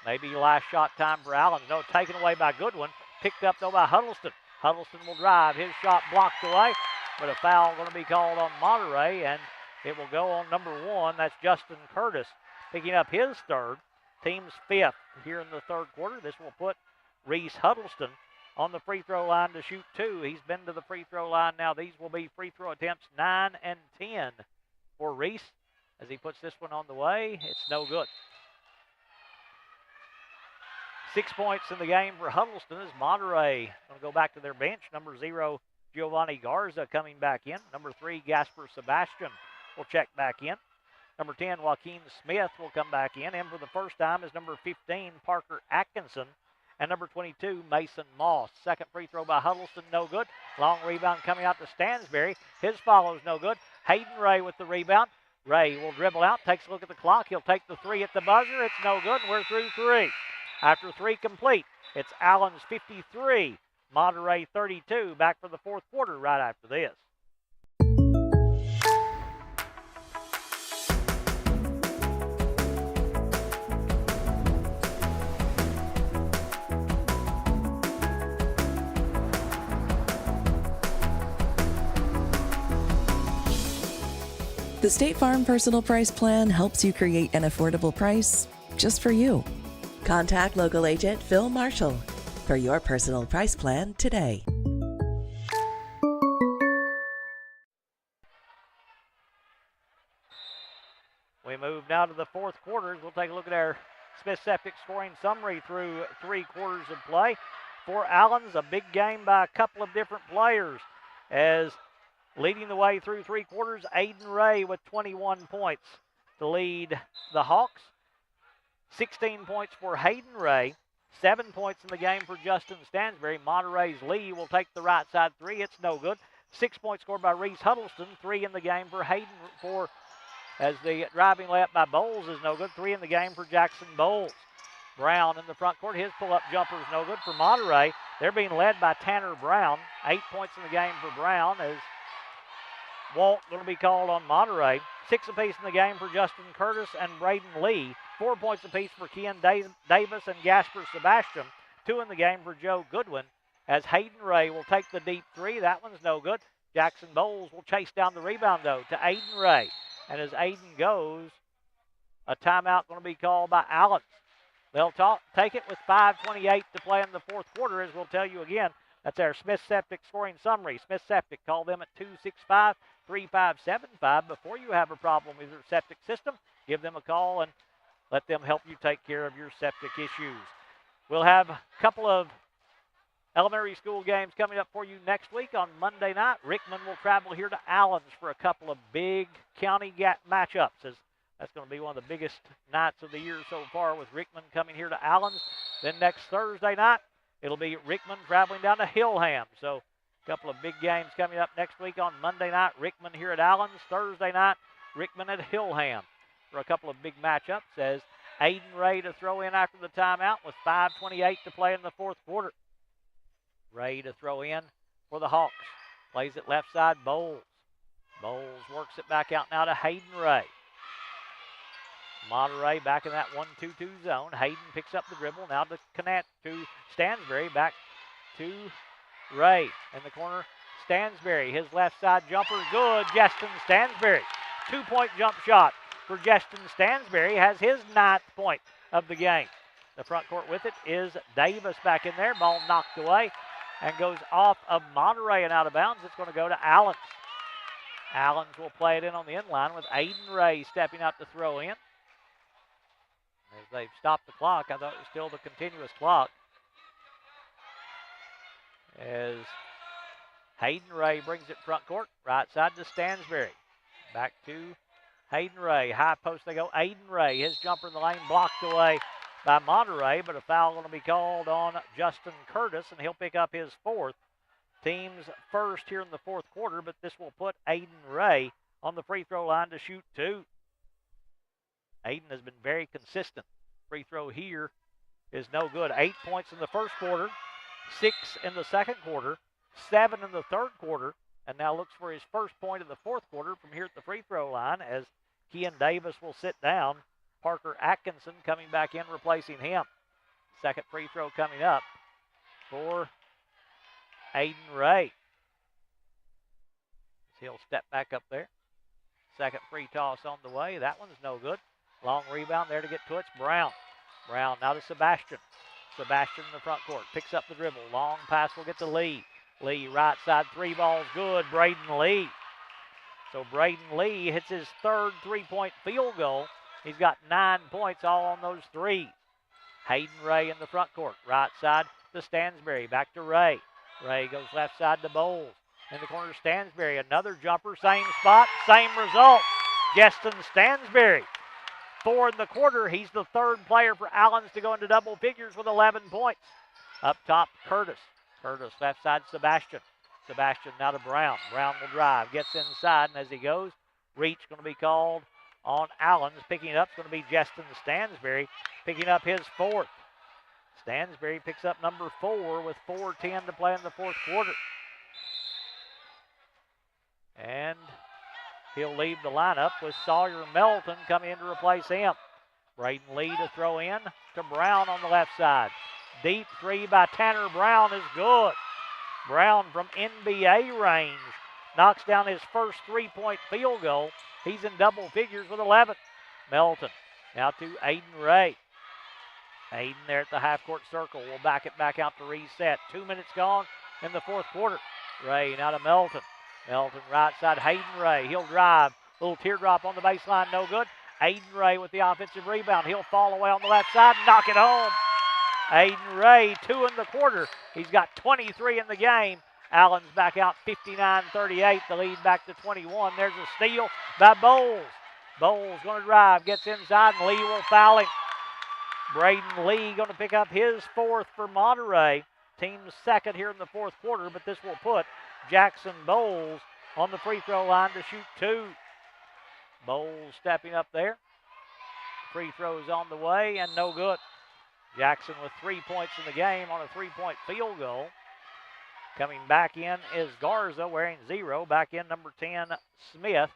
Maybe last shot time for Allen. No, taken away by Goodwin. Picked up, though, by Huddleston. Huddleston will drive. His shot blocked away, but a foul going to be called on Monterey, and it will go on number 1. That's Justin Curtis picking up his 3rd. Team's 5th here in the 3rd quarter. This will put Reese Huddleston on the free throw line to shoot 2. He's been to the free throw line now. These will be free throw attempts 9 and 10 for Reese. As he puts this one on the way, it's no good. 6 points in the game for Huddleston as Monterey going to go back to their bench. Number 0, Giovanni Garza coming back in. Number 3, Gasper Sebastian will check back in. Number 10, Joaquin Smith will come back in. And for the first time is number 15, Parker Atkinson. And number 22, Mason Moss. Second free throw by Huddleston, no good. Long rebound coming out to Stansberry. His follow is no good. Hayden Ray with the rebound. Ray will dribble out, takes a look at the clock. He'll take the 3 at the buzzer. It's no good, and we're through 3. After 3 complete, it's Allen's 53, Monterey 32. Back for the 4th quarter right after this. The State Farm Personal Price Plan helps you create an affordable price just for you. Contact local agent Phil Marshall for your personal price plan today. We move now to the 4th quarter. We'll take a look at our Smith Septic scoring summary through 3 quarters of play. For Allen's, a big game by a couple of different players. As leading the way through 3 quarters, Aiden Ray with 21 points to lead the Hawks. 16 points for Hayden Ray. 7 points in the game for Justin Stansberry. Monterey's Lee will take the right side 3. It's no good. 6 points scored by Reese Huddleston. 3 in the game for Hayden, as the driving layup by Bowles is no good. 3 in the game for Jackson Bowles. Brown in the front court. His pull-up jumper is no good for Monterey. They're being led by Tanner Brown. 8 points in the game for Brown as Walt going to be called on Monterey. 6 apiece in the game for Justin Curtis and Braden Lee. 4 points apiece for Ken Davis and Gasper Sebastian. 2 in the game for Joe Goodwin as Hayden Ray will take the deep 3. That one's no good. Jackson Bowles will chase down the rebound, though, to Aiden Ray. And as Aiden goes, a timeout going to be called by Allen. They'll take it with 5:28 to play in the 4th quarter, as we'll tell you again. That's our Smith Septic scoring summary. Smith Septic, call them at 265-3575. Before you have a problem with your septic system, give them a call and let them help you take care of your septic issues. We'll have a couple of elementary school games coming up for you next week. On Monday night, Rickman will travel here to Allens for a couple of big county matchups. As that's going to be one of the biggest nights of the year so far, with Rickman coming here to Allens. Then next Thursday night, it'll be Rickman traveling down to Hillham. So a couple of big games coming up next week. On Monday night, Rickman here at Allens. Thursday night, Rickman at Hillham for a couple of big matchups. As Aiden Ray to throw in after the timeout with 5:28 to play in the 4th quarter. Ray to throw in for the Hawks. Plays it left side, Bowles. Bowles works it back out now to Hayden Ray. Monterey back in that 1-2-2 zone. Hayden picks up the dribble. Now to connect to Stansberry. Back to Ray in the corner. Stansberry, his left side jumper, good. Justin Stansberry. 2-point jump shot for Justin Stansberry. Has his 9th point of the game. The front court with it is Davis back in there. Ball knocked away and goes off of Monterey and out of bounds. It's going to go to Allen. Allens will play it in on the end line with Aiden Ray stepping up to throw in. As they've stopped the clock, I thought it was still the continuous clock. As Hayden Ray brings it front court, right side to Stansberry. Back to Hayden Ray. High post they go. Aiden Ray, his jumper in the lane blocked away by Monterey, but a foul going to be called on Justin Curtis, and he'll pick up his fourth. Team's first here in the fourth quarter, but this will put Aiden Ray on the free throw line to shoot two. Aiden has been very consistent. Free throw here is no good. 8 points in the first quarter, 6 in the second quarter, 7 in the third quarter, and now looks for his first point in the fourth quarter from here at the free throw line as Kean Davis will sit down. Parker Atkinson coming back in, replacing him. Second free throw coming up for Aiden Ray. He'll step back up there. Second free toss on the way. That one's no good. Long rebound there to get to it. It's Brown. Brown now to Sebastian. Sebastian in the front court. Picks up the dribble. Long pass will get to Lee. Lee right side three balls good. Braden Lee. So Braden Lee hits his third three-point field goal. He's got 9 points all on those threes. Hayden Ray in the front court. Right side to Stansberry. Back to Ray. Ray goes left side to Bowles. In the corner, Stansberry. Another jumper. Same spot. Same result. Justin Stansberry. 4 in the quarter. He's the third player for Allens to go into double figures with 11 points. Up top, Curtis. Curtis left side, Sebastian. Sebastian now to Brown. Brown will drive. Gets inside, and as he goes, reach going to be called on Allens. Picking it up is going to be Justin Stansberry. Picking up his fourth. Stansberry picks up number 4 with 4:10 to play in the fourth quarter. And he'll leave the lineup with Sawyer Melton coming in to replace him. Braden Lee to throw in to Brown on the left side. Deep three by Tanner Brown is good. Brown from NBA range knocks down his first three-point field goal. He's in double figures with 11. Melton now to Aiden Ray. Aiden there at the half-court circle will back it back out to reset. 2 minutes gone in the fourth quarter. Ray now to Melton. Melton right side, Hayden Ray. He'll drive. Little teardrop on the baseline, no good. Aiden Ray with the offensive rebound. He'll fall away on the left side and knock it home. Aiden Ray, 2 in the quarter. He's got 23 in the game. Allens back out 59-38. The lead back to 21. There's a steal by Bowles. Bowles going to drive, gets inside, and Lee will foul him. Braden Lee going to pick up his fourth for Monterey. Team's second here in the fourth quarter, but this will put Jackson Bowles on the free throw line to shoot 2. Bowles stepping up there. Free throws on the way and no good. Jackson with 3 points in the game on a three-point field goal. Coming back in is Garza wearing 0. Back in number 10, Smith.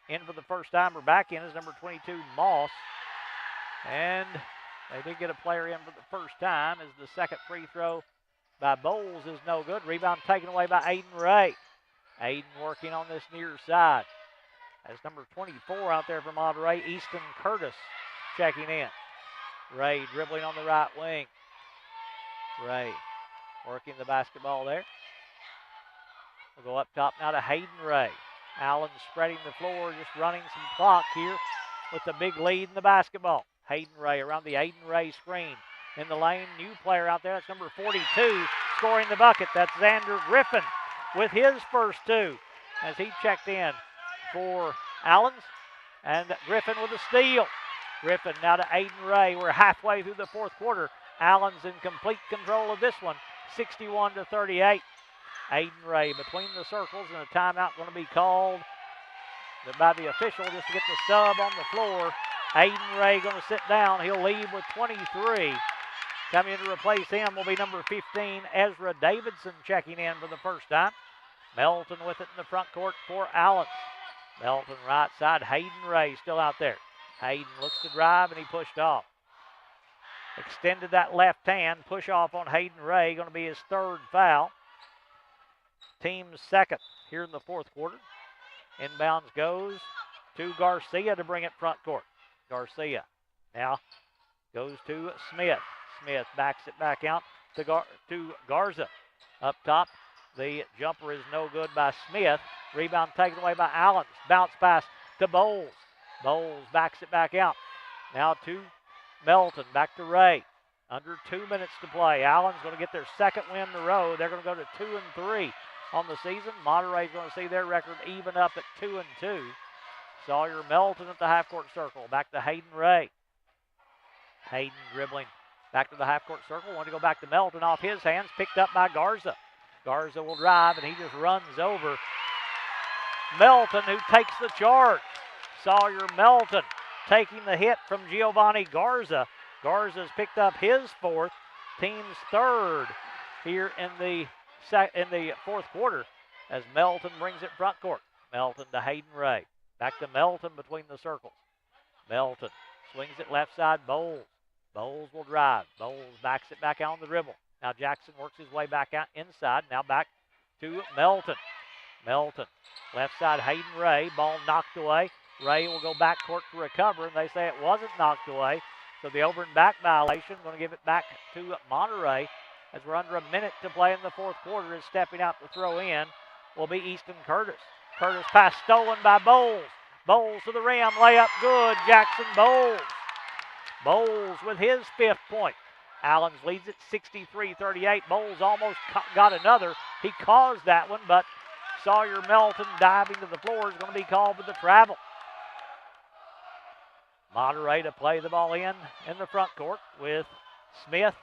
In for the first time, or back in is number 22, Moss. And they did get a player in for the first time as the second free throw by Bowles is no good. Rebound taken away by Aiden Ray. Aiden working on this near side. That's number 24 out there for Monterey, Easton Curtis checking in. Ray dribbling on the right wing. Ray working the basketball there. We'll go up top now to Hayden Ray. Allen spreading the floor, just running some clock here with the big lead in the basketball. Hayden Ray around the Aiden Ray screen. In the lane, new player out there. That's number 42 scoring the bucket. That's Xander Griffin with his first 2 as he checked in for Allens. And Griffin with a steal. Griffin now to Aiden Ray. We're halfway through the fourth quarter. Allens in complete control of this one, 61-38. Aiden Ray between the circles, and a timeout going to be called by the official just to get the sub on the floor. Aiden Ray going to sit down. He'll leave with 23. Coming in to replace him will be number 15, Ezra Davidson, checking in for the first time. Melton with it in the front court for Allens. Melton right side. Hayden Ray still out there. Hayden looks to drive, and he pushed off. Extended that left hand. Push off on Hayden Ray. Going to be his third foul. Team's second here in the fourth quarter. Inbounds goes to Garcia to bring it front court. Garcia now goes to Smith. Smith backs it back out to Garza. Up top, The jumper is no good by Smith. Rebound taken away by Allens. Bounce pass to Bowles. Bowles backs it back out. Now to Melton. Back to Ray. Under 2 minutes to play. Allen's going to get their second win in a row. They're going to go to 2-3 on the season. Monterey's going to see their record even up at 2-2. Sawyer Melton at the half-court circle. Back to Hayden Ray. Hayden dribbling back to the half-court circle. Want to go back to Melton off his hands. Picked up by Garza. Garza will drive, and he just runs over Melton, who takes the charge. Sawyer Melton taking the hit from Giovanni Garza. Garza's picked up his fourth, team's third here in the fourth quarter as Melton brings it front court. Melton to Hayden Ray. Back to Melton between the circles. Melton swings it left side. Bowles. Bowles will drive. Bowles backs it back out on the dribble. Now Jackson works his way back out inside. Now back to Melton. Melton. Left side Hayden Ray. Ball knocked away. Ray will go back court to recover, and they say it wasn't knocked away. So the over and back violation, going to give it back to Monterey as we're under a minute to play in the fourth quarter. Is stepping out to throw in will be Easton Curtis. Curtis pass stolen by Bowles. Bowles to the rim, layup good. Jackson Bowles. Bowles with his fifth point. Allens leads it 63-38. Bowles almost got another. He caused that one, but Sawyer Melton diving to the floor is going to be called for the travel. Monterey to play the ball in the front court with Smith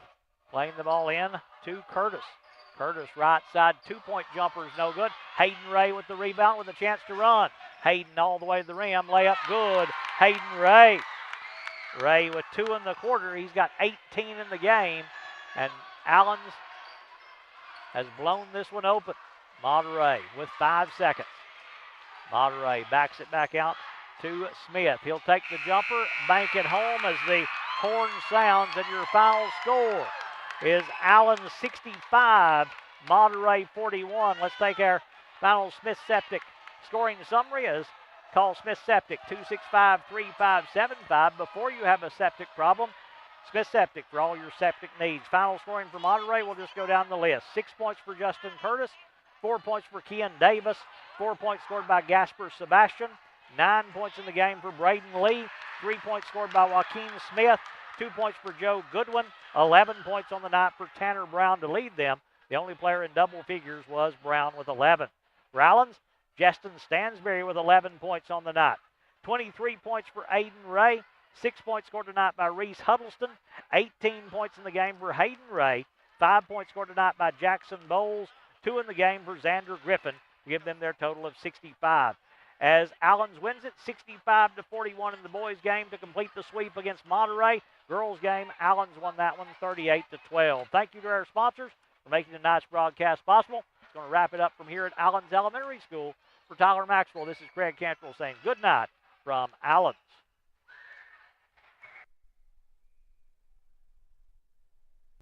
playing the ball in to Curtis. Curtis right side, 2-point jumper is no good. Hayden Ray with the rebound with a chance to run. Hayden all the way to the rim, layup good. Hayden Ray. Ray with 2 in the quarter. He's got 18 in the game, and Allens has blown this one open. Monterey with 5 seconds. Monterey backs it back out to Smith. He'll take the jumper, bank it home as the horn sounds, and your final score is Allen 65, Monterey 41. Let's take our final Smith Septic scoring summary. As call Smith Septic 265-3575. Before you have a septic problem, Smith Septic for all your septic needs. Final scoring for Monterey, we'll just go down the list. 6 points for Justin Curtis, 4 points for Kian Davis, 4 points scored by Gasper Sebastian, 9 points in the game for Braden Lee, 3 points scored by Joaquin Smith, 2 points for Joe Goodwin, 11 points on the night for Tanner Brown to lead them. The only player in double figures was Brown with 11. For Allens, Justin Stansberry with 11 points on the night. 23 points for Aiden Ray, 6 points scored tonight by Reese Huddleston, 18 points in the game for Hayden Ray, 5 points scored tonight by Jackson Bowles, 2 in the game for Xander Griffin to give them their total of 65. As Allens wins it 65-41 in the boys' game to complete the sweep against Monterey. Girls' game, Allens won that one 38-12. Thank you to our sponsors for making tonight's broadcast possible. It's going to wrap it up from here at Allens Elementary School. For Tyler Maxwell, this is Craig Cantrell saying good night from Allens.